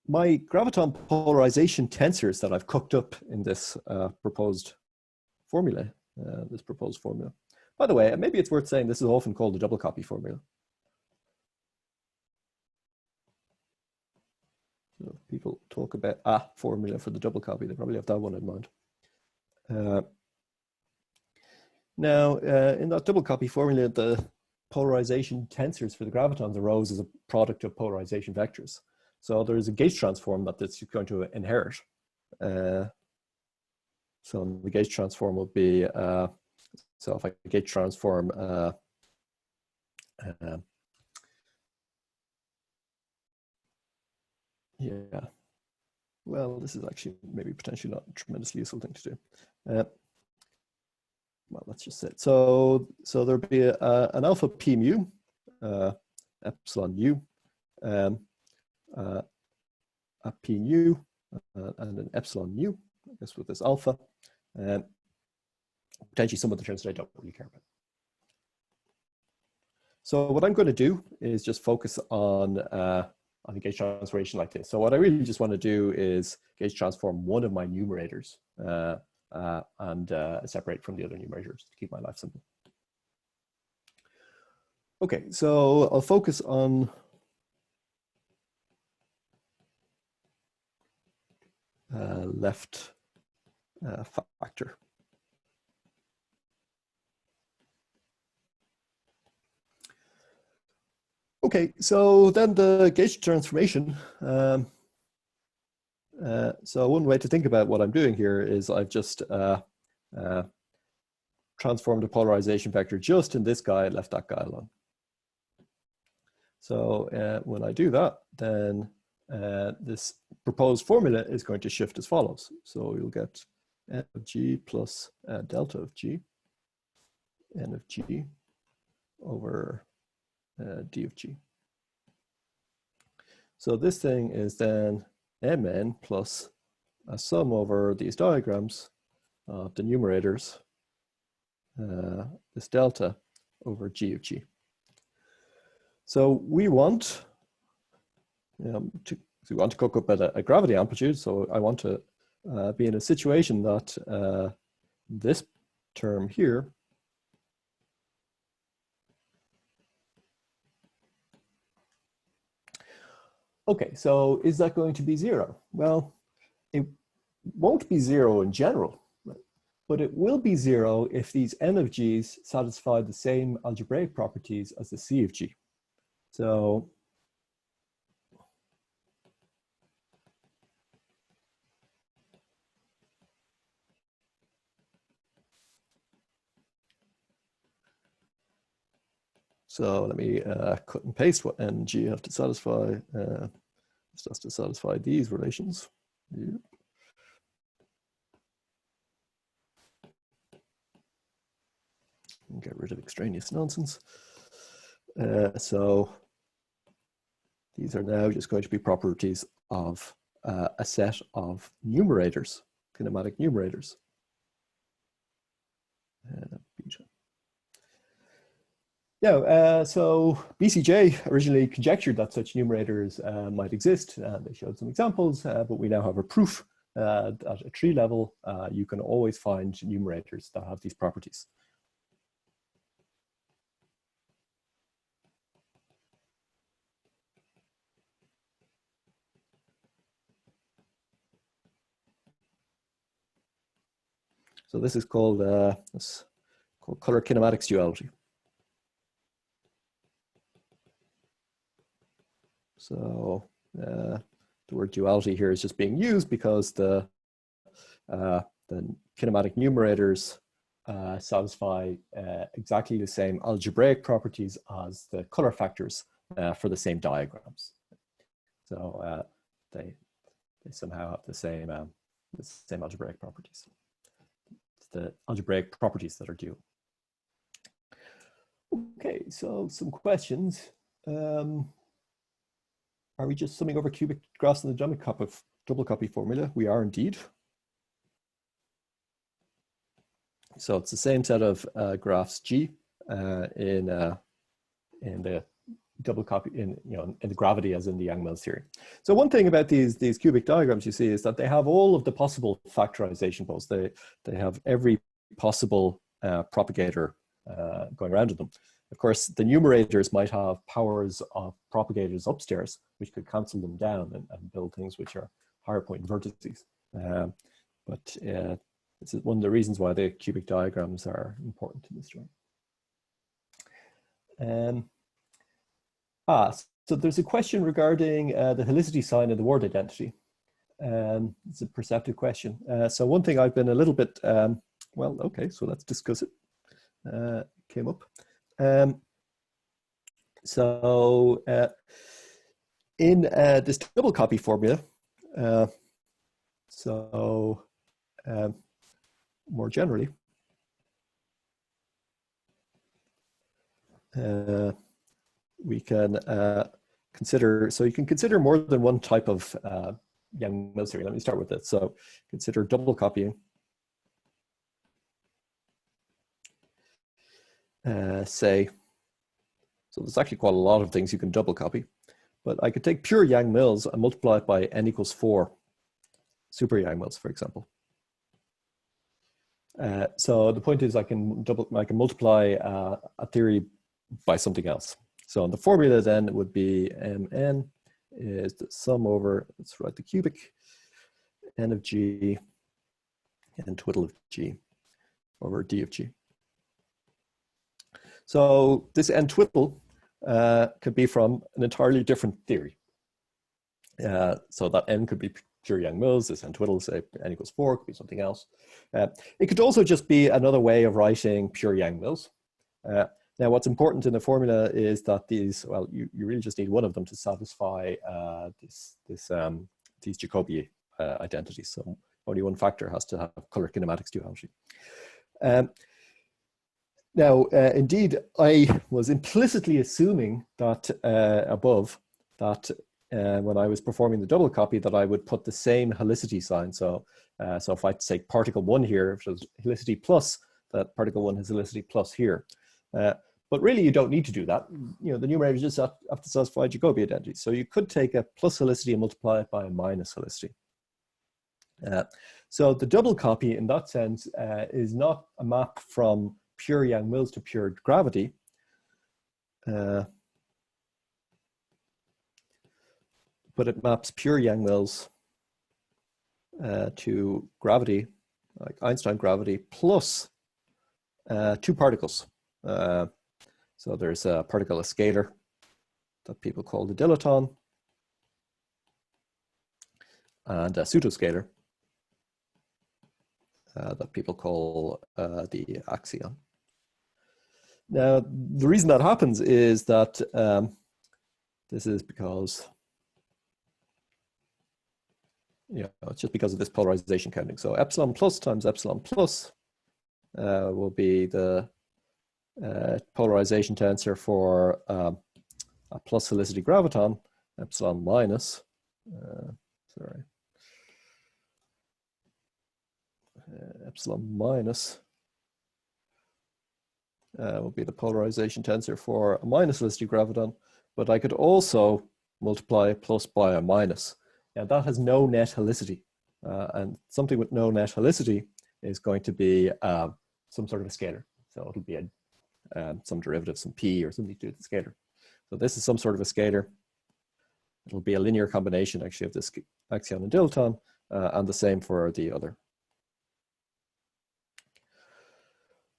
my graviton polarization tensors that I've cooked up in this proposed formula, By the way, maybe it's worth saying this is often called the double copy formula. So if people talk about a formula for the double copy, they probably have that one in mind. Now, in that double copy formula, the polarization tensors for the gravitons arose as a product of polarization vectors. So there is a gauge transform that it's going to inherit. So the gauge transform will be, so if I gauge transform yeah, well, this is actually maybe potentially not a tremendously useful thing to do. Well, let's just say it. So there'll be an alpha p mu, epsilon u, a p nu, and an epsilon nu, I guess with this alpha, and potentially some of the terms that I don't really care about. So what I'm going to do is just focus on a gauge transformation like this. So what I really just want to do is gauge transform one of my numerators and separate from the other numerators to keep my life simple. Okay, so I'll focus on left factor. Okay, so then the gauge transformation. So one way to think about what I'm doing here is I've just transformed the polarization vector just in this guy, left that guy alone. So when I do that, then this proposed formula is going to shift as follows. So you'll get n of g plus delta of g, n of g over d of g. So this thing is then mn plus a sum over these diagrams of the numerators, this delta over g of g. So we want to cook up at a gravity amplitude. So I want to be in a situation that this term here okay, so is that going to be zero? Well, it won't be zero in general, right? But it will be zero if these n of g's satisfy the same algebraic properties as the c of g. So let me cut and paste what n and g have to satisfy. This has to satisfy these relations. Yep. Get rid of extraneous nonsense. So these are now just going to be properties of a set of numerators, kinematic numerators. Beta. Yeah, so BCJ originally conjectured that such numerators might exist. They showed some examples, but we now have a proof that at a tree level, you can always find numerators that have these properties. So this is called color kinematics duality. So the word duality here is just being used because the kinematic numerators satisfy exactly the same algebraic properties as the color factors for the same diagrams. So they somehow have the same algebraic properties. It's the algebraic properties that are dual. Okay, so some questions. Are we just summing over cubic graphs in the double copy formula? We are indeed. So it's the same set of graphs G in the double copy in the gravity as in the Yang-Mills theory. So one thing about these cubic diagrams you see is that they have all of the possible factorization poles. They have every possible propagator going around in them. Of course, the numerators might have powers of propagators upstairs, which could cancel them down and build things which are higher point vertices. But this is one of the reasons why the cubic diagrams are important in this story. So there's a question regarding the helicity sign and the word identity. It's a perceptive question. So one thing I've been a little bit, well, okay, so let's discuss it. Came up. So in this double copy formula, more generally, we can consider, so you can consider more than one type of Yang-Mills theory. Let me start with it. So consider double copying. Say, so there's actually quite a lot of things you can double copy, but I could take pure Yang-Mills and multiply it by n equals 4 super Yang-Mills, for example. So the point is I can multiply a theory by something else. So the formula then would be Mn is the sum over, let's write the cubic, n of g and twiddle of g over d of g. So this n twiddle could be from an entirely different theory. So that n could be pure Yang-Mills, this n twiddle, say n equals 4, could be something else. It could also just be another way of writing pure Yang-Mills. Now, what's important in the formula is that these, well, you really just need one of them to satisfy these Jacobi identities. So only one factor has to have color kinematics duality. Now, indeed, I was implicitly assuming that above that when I was performing the double copy that I would put the same helicity sign. So, so if I say particle 1 here, if it was helicity plus, that particle 1 has helicity plus here. But really, you don't need to do that. You know, the numerator just have to satisfy Jacobi identity. So you could take a plus helicity and multiply it by a minus helicity. So the double copy in that sense is not a map from pure Yang-Mills to pure gravity. But it maps pure Yang-Mills to gravity, like Einstein gravity, plus 2 particles. So there's a particle, a scalar, that people call the dilaton, and a pseudoscalar that people call the axion. Now, the reason that happens is that this is because, you know, it's just because of this polarization counting. So epsilon plus times epsilon plus will be the polarization tensor for a plus helicity graviton, epsilon minus, epsilon minus will be the polarization tensor for a minus helicity graviton, but I could also multiply plus by a minus. Now that has no net helicity, and something with no net helicity is going to be some sort of a scalar. So it'll be some derivative, some p or something to do with the scalar. So this is some sort of a scalar. It'll be a linear combination actually of this axion and dilaton, and the same for the other.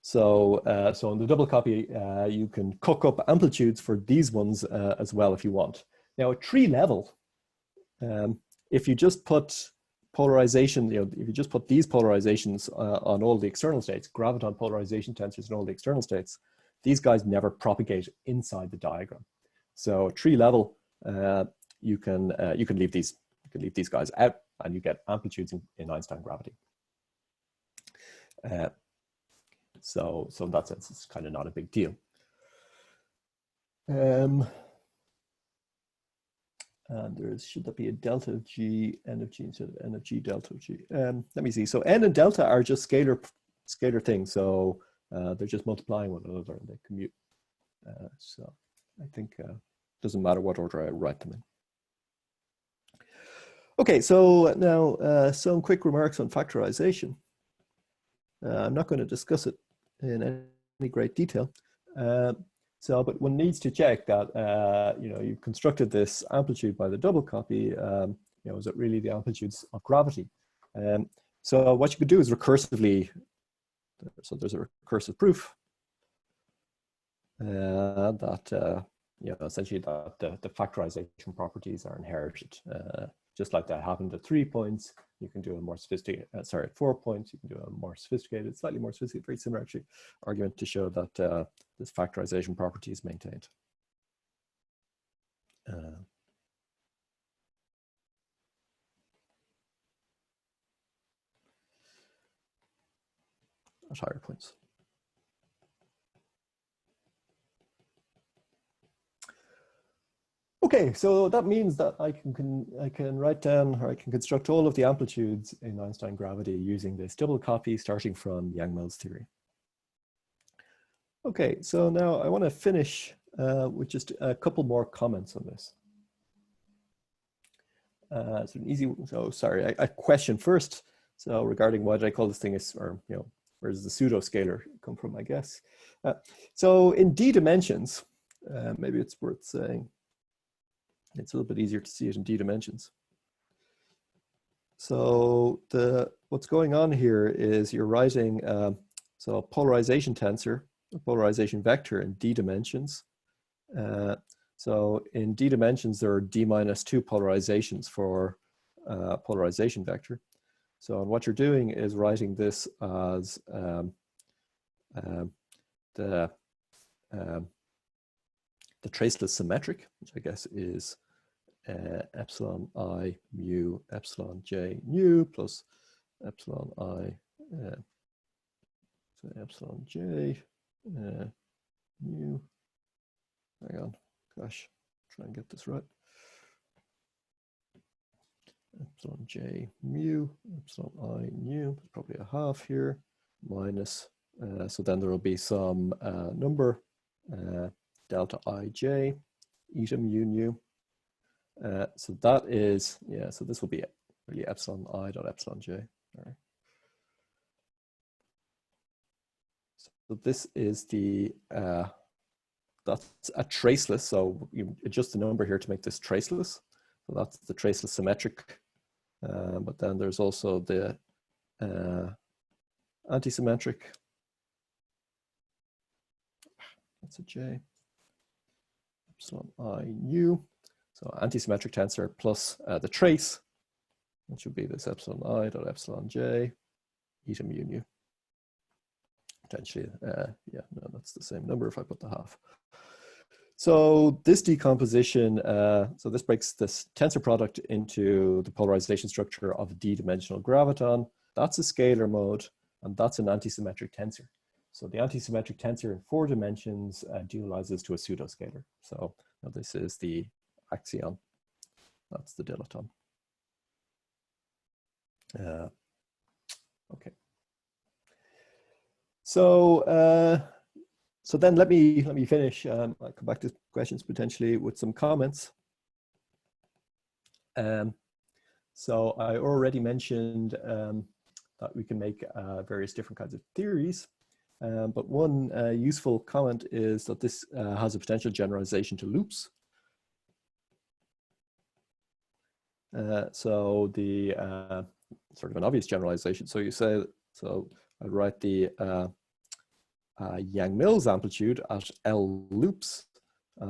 So, so in the double copy, you can cook up amplitudes for these ones as well if you want. Now at tree level, if you just put polarization, you know, if you just put these polarizations on all the external states, graviton polarization tensors in all the external states, these guys never propagate inside the diagram. So tree level, you can leave these guys out, and you get amplitudes in Einstein gravity. So in that sense, it's kind of not a big deal. And should that be a delta of g, n of g instead of n of g delta of g? Let me see. So n and delta are just scalar things. So they're just multiplying one another and they commute. So I think it doesn't matter what order I write them in. Okay, so now some quick remarks on factorization. I'm not going to discuss it in any great detail. But one needs to check that you know, you've constructed this amplitude by the double copy. You know, is it really the amplitudes of gravity? So what you could do is recursively. So there's a recursive proof that you know, essentially that the factorization properties are inherited. Just like that happened at 3 points, you can do a more sophisticated, sorry, at 4 points, you can do a more sophisticated, slightly more sophisticated, very similar actually, argument to show that this factorization property is maintained. At higher points. Okay, so that means that I can write down, or I can construct all of the amplitudes in Einstein gravity using this double copy starting from Yang-Mills theory. Okay, so now I want to finish with just a couple more comments on this. So an easy, so sorry, a question first. So regarding why did I call this thing, or where does the pseudo scalar come from, I guess. So in D dimensions, maybe it's worth saying, it's a little bit easier to see it in D dimensions. So what's going on here is you're writing so a polarization tensor, a polarization vector in D dimensions. So in D dimensions, there are D-2 polarizations for polarization vector. So what you're doing is writing this as the traceless symmetric, which I guess is epsilon I mu epsilon j nu plus epsilon I so epsilon j mu. Hang on, gosh, try and get this right. Epsilon j mu epsilon I nu, probably a half here, minus. So then there will be some number delta ij eta mu nu. So that is, yeah, so this will be really epsilon I dot epsilon j. All right. So this is the, that's a traceless, so you adjust the number here to make this traceless. So that's the traceless symmetric. But then there's also the antisymmetric. That's a j. Epsilon I nu. So antisymmetric tensor plus the trace, which would be this epsilon I dot epsilon j, eta mu nu. Potentially, yeah, no, that's the same number if I put the half. So this decomposition, so this breaks this tensor product into the polarization structure of a d-dimensional graviton. That's a scalar mode, and that's an antisymmetric tensor. So the antisymmetric tensor in 4 dimensions dualizes to a pseudoscalar. So now this is the axion. That's the dilaton. Okay. So so then let me finish. I'll come back to questions potentially with some comments. So I already mentioned that we can make various different kinds of theories. But one useful comment is that this has a potential generalization to loops. So the sort of an obvious generalization. So you say, so I write the Yang-Mills amplitude at L loops,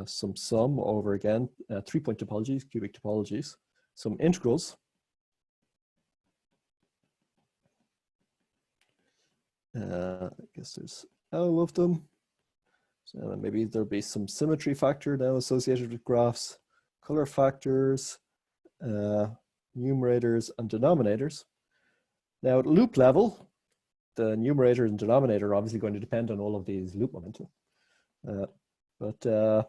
some sum over again, 3-point topologies, cubic topologies, some integrals. I guess there's L of them. So maybe there'll be some symmetry factor now associated with graphs, color factors, numerators and denominators. Now at loop level, the numerator and denominator are obviously going to depend on all of these loop momentum. But the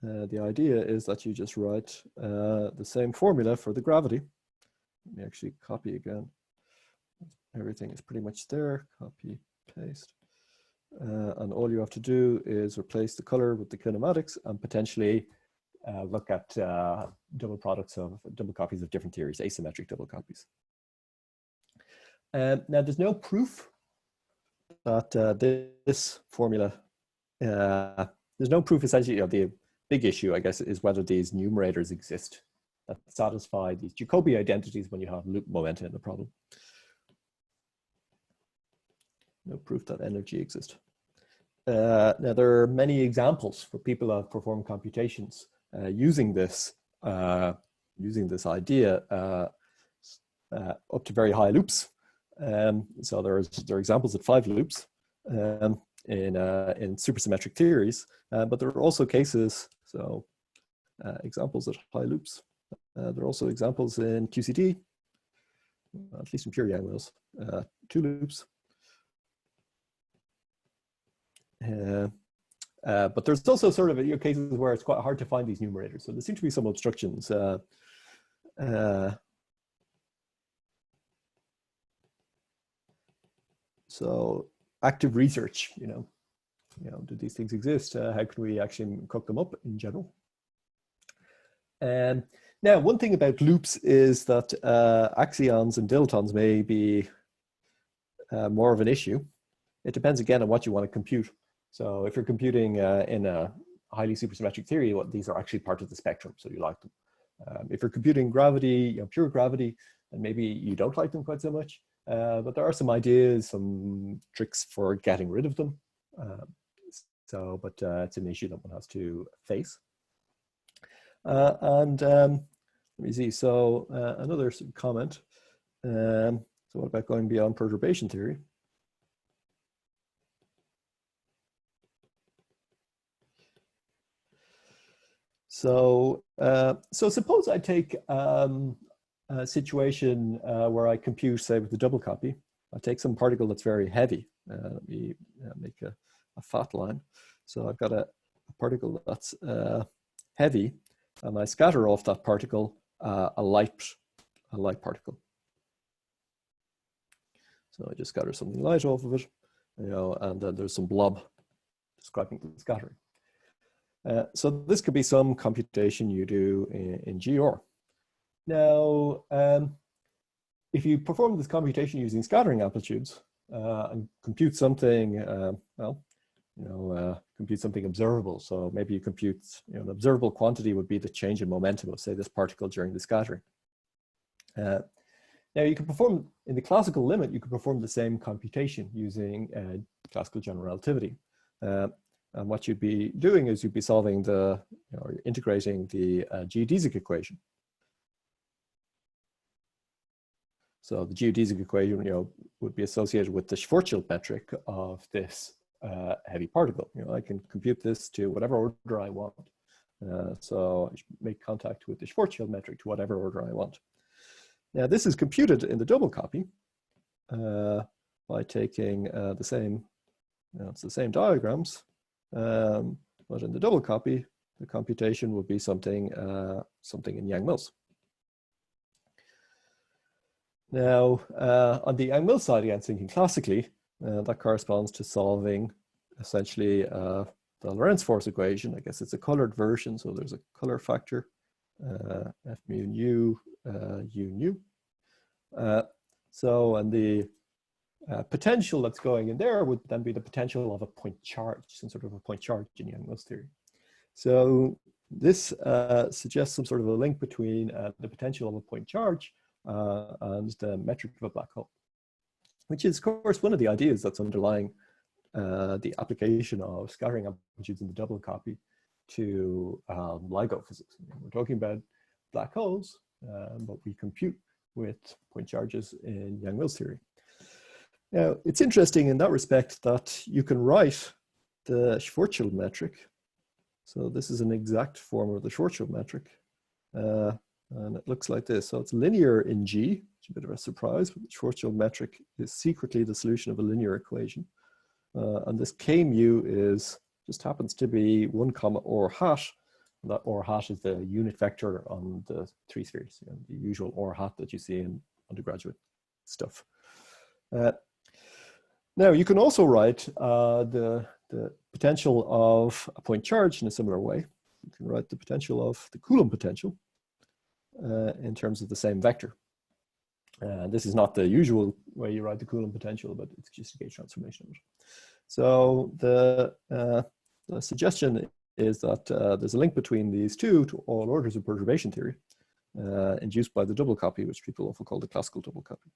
idea is that you just write the same formula for the gravity. Let me actually copy again. Everything is pretty much there, copy, paste. And all you have to do is replace the color with the kinematics and potentially look at double products of double copies of different theories, asymmetric double copies. Now, there's no proof that this formula, there's no proof essentially of the big issue, I guess, is whether these numerators exist that satisfy these Jacobi identities when you have loop momenta in the problem. No proof that energy exists. Now, there are many examples for people who have performed computations using this idea up to very high loops. So there are examples at 5 loops in supersymmetric theories, but there are also cases, so examples at high loops. There are also examples in QCD, at least in pure Yang-Mills, 2 loops. But there's also sort of cases where it's quite hard to find these numerators. So there seem to be some obstructions. So active research, do these things exist? How can we actually cook them up in general? Now, one thing about loops is that axions and dilitons may be more of an issue. It depends again on what you want to compute. So if you're computing in a highly supersymmetric theory, these are actually part of the spectrum, so you like them. If you're computing gravity, pure gravity, and maybe you don't like them quite so much, but there are some ideas, some tricks for getting rid of them. But it's an issue that one has to face. Let me see. So another comment. So what about going beyond perturbation theory? So suppose I take a situation where I compute, say, with the double copy. I take some particle that's very heavy. Let me make a fat line. So I've got a particle that's heavy, and I scatter off that particle a light particle. So I just scatter something light off of it, and then there's some blob describing the scattering. So this could be some computation you do in GR. Now, if you perform this computation using scattering amplitudes and compute something, compute something observable. So maybe you compute, an observable quantity would be the change in momentum of, say, this particle during the scattering. Now you can perform, in the classical limit, you can perform the same computation using classical general relativity. And what you'd be doing is you'd be solving integrating the geodesic equation. So the geodesic equation, would be associated with the Schwarzschild metric of this heavy particle. I can compute this to whatever order I want. So I make contact with the Schwarzschild metric to whatever order I want. Now this is computed in the double copy by taking the same, it's the same diagrams, but in the double copy, the computation would be something in Yang-Mills. Now, on the Yang-Mills side, again, thinking classically, that corresponds to solving essentially the Lorentz force equation. I guess it's a colored version, so there's a color factor, F mu nu, U nu. And the potential that's going in there would then be the potential of a point charge, some sort of a point charge in Yang-Mills theory. So this suggests some sort of a link between the potential of a point charge and the metric of a black hole, which is, of course, one of the ideas that's underlying the application of scattering amplitudes in the double copy to LIGO physics. We're talking about black holes, but we compute with point charges in Yang-Mills theory. Now, it's interesting in that respect that you can write the Schwarzschild metric. So this is an exact form of the Schwarzschild metric. And it looks like this. So it's linear in G, which is a bit of a surprise, but the Schwarzschild metric is secretly the solution of a linear equation. And this K mu just happens to be 1 comma or hat. And that or hat is the unit vector on the three spheres, the usual or hat that you see in undergraduate stuff. Now you can also write the potential of a point charge in a similar way. You can write the potential of the Coulomb potential in terms of the same vector. This is not the usual way you write the Coulomb potential, but it's just a gauge transformation of it. So the suggestion is that there's a link between these two to all orders of perturbation theory, induced by the double copy, which people often call the classical double copy.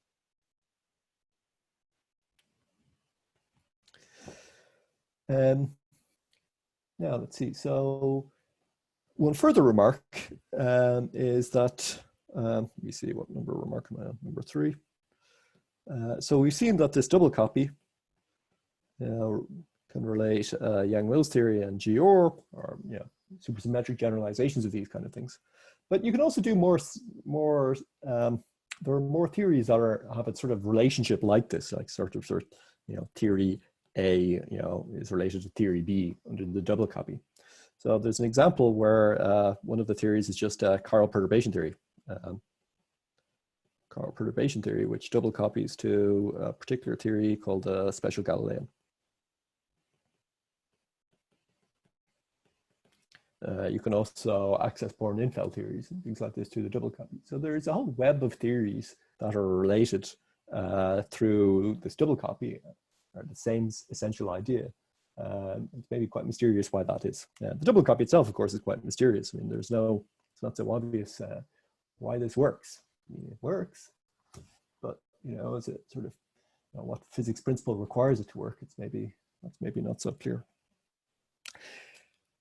Now let's see. So one further remark is that, let me see, what number remark am I on? Number 3. So we've seen that this double copy can relate Yang-Mills theory and GR, or supersymmetric generalizations of these kind of things. But you can also do more. There are more theories that have a sort of relationship like this, like sort of theory A, is related to theory B under the double copy. So there's an example where one of the theories is just chiral perturbation theory. Chiral perturbation theory, which double copies to a particular theory called special Galilean. You can also access Born-Infeld theories and things like this to the double copy. So there's a whole web of theories that are related through this double copy, or the same essential idea. It's maybe quite mysterious why that is. The double copy itself, of course, is quite mysterious. I mean, it's not so obvious why this works. I mean, it works, but is it sort of what physics principle requires it to work? That's maybe not so clear.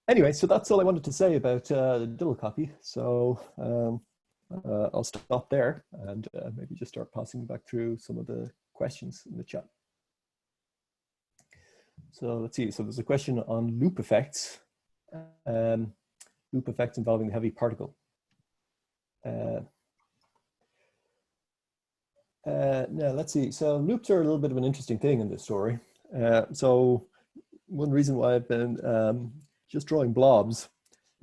Anyway, so that's all I wanted to say about the double copy. So I'll stop there and maybe just start passing back through some of the questions in the chat. So let's see. So there's a question on loop effects involving the heavy particle. Now let's see. So loops are a little bit of an interesting thing in this story. So one reason why I've been just drawing blobs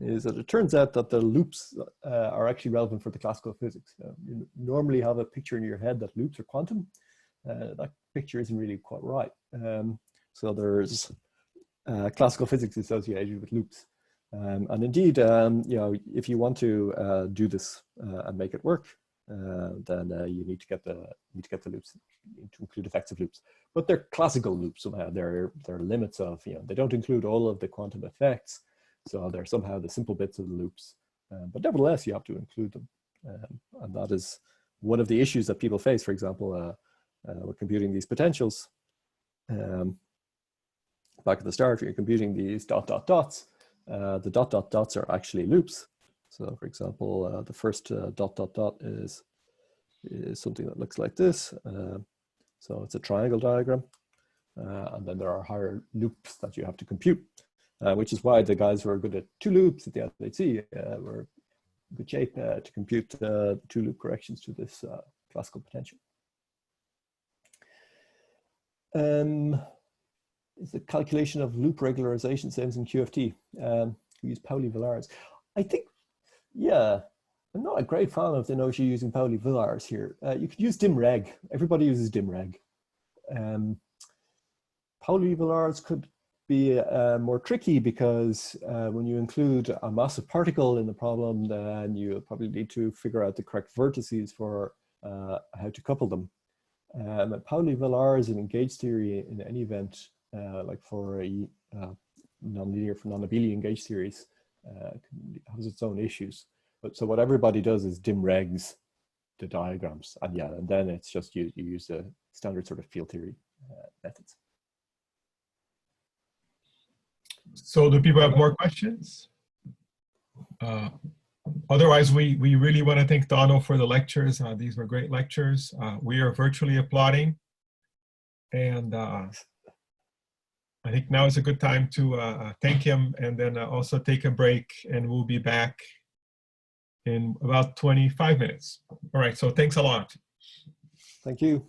is that it turns out that the loops are actually relevant for the classical physics. You normally have a picture in your head that loops are quantum. That picture isn't really quite right. So there's classical physics associated with loops. And indeed, if you want to do this and make it work, then you need to get the loops, you need to include effective loops. But they're classical loops somehow. There are limits of, they don't include all of the quantum effects. So they're somehow the simple bits of the loops. But nevertheless, you have to include them. And that is one of the issues that people face. For example, we're computing these potentials. Back at the start, you're computing these dots. The dots are actually loops. So for example, the first dot is something that looks like this. So it's a triangle diagram. And then there are higher loops that you have to compute, which is why the guys who are good at two loops at the LHC were in good shape to compute two loop corrections to this classical potential. Is the calculation of loop regularization same as in QFT? We use Pauli-Villars. I think, yeah, I'm not a great fan of the notion of using Pauli-Villars here. You could use dimreg. Everybody uses dimreg. Pauli-Villars could be more tricky because when you include a massive particle in the problem, then you probably need to figure out the correct vertices for how to couple them. Pauli-Villars in engaged theory in any event, like for a nonlinear for non-abelian engaged series, has its own issues. But so what everybody does is dimregs the diagrams, and yeah, and then it's just you use the standard sort of field theory methods. So do people have more questions? Otherwise, we really want to thank Donal for the lectures. These were great lectures. We are virtually applauding. And I think now is a good time to thank him and then also take a break, and we'll be back in about 25 minutes. All right, so thanks a lot. Thank you.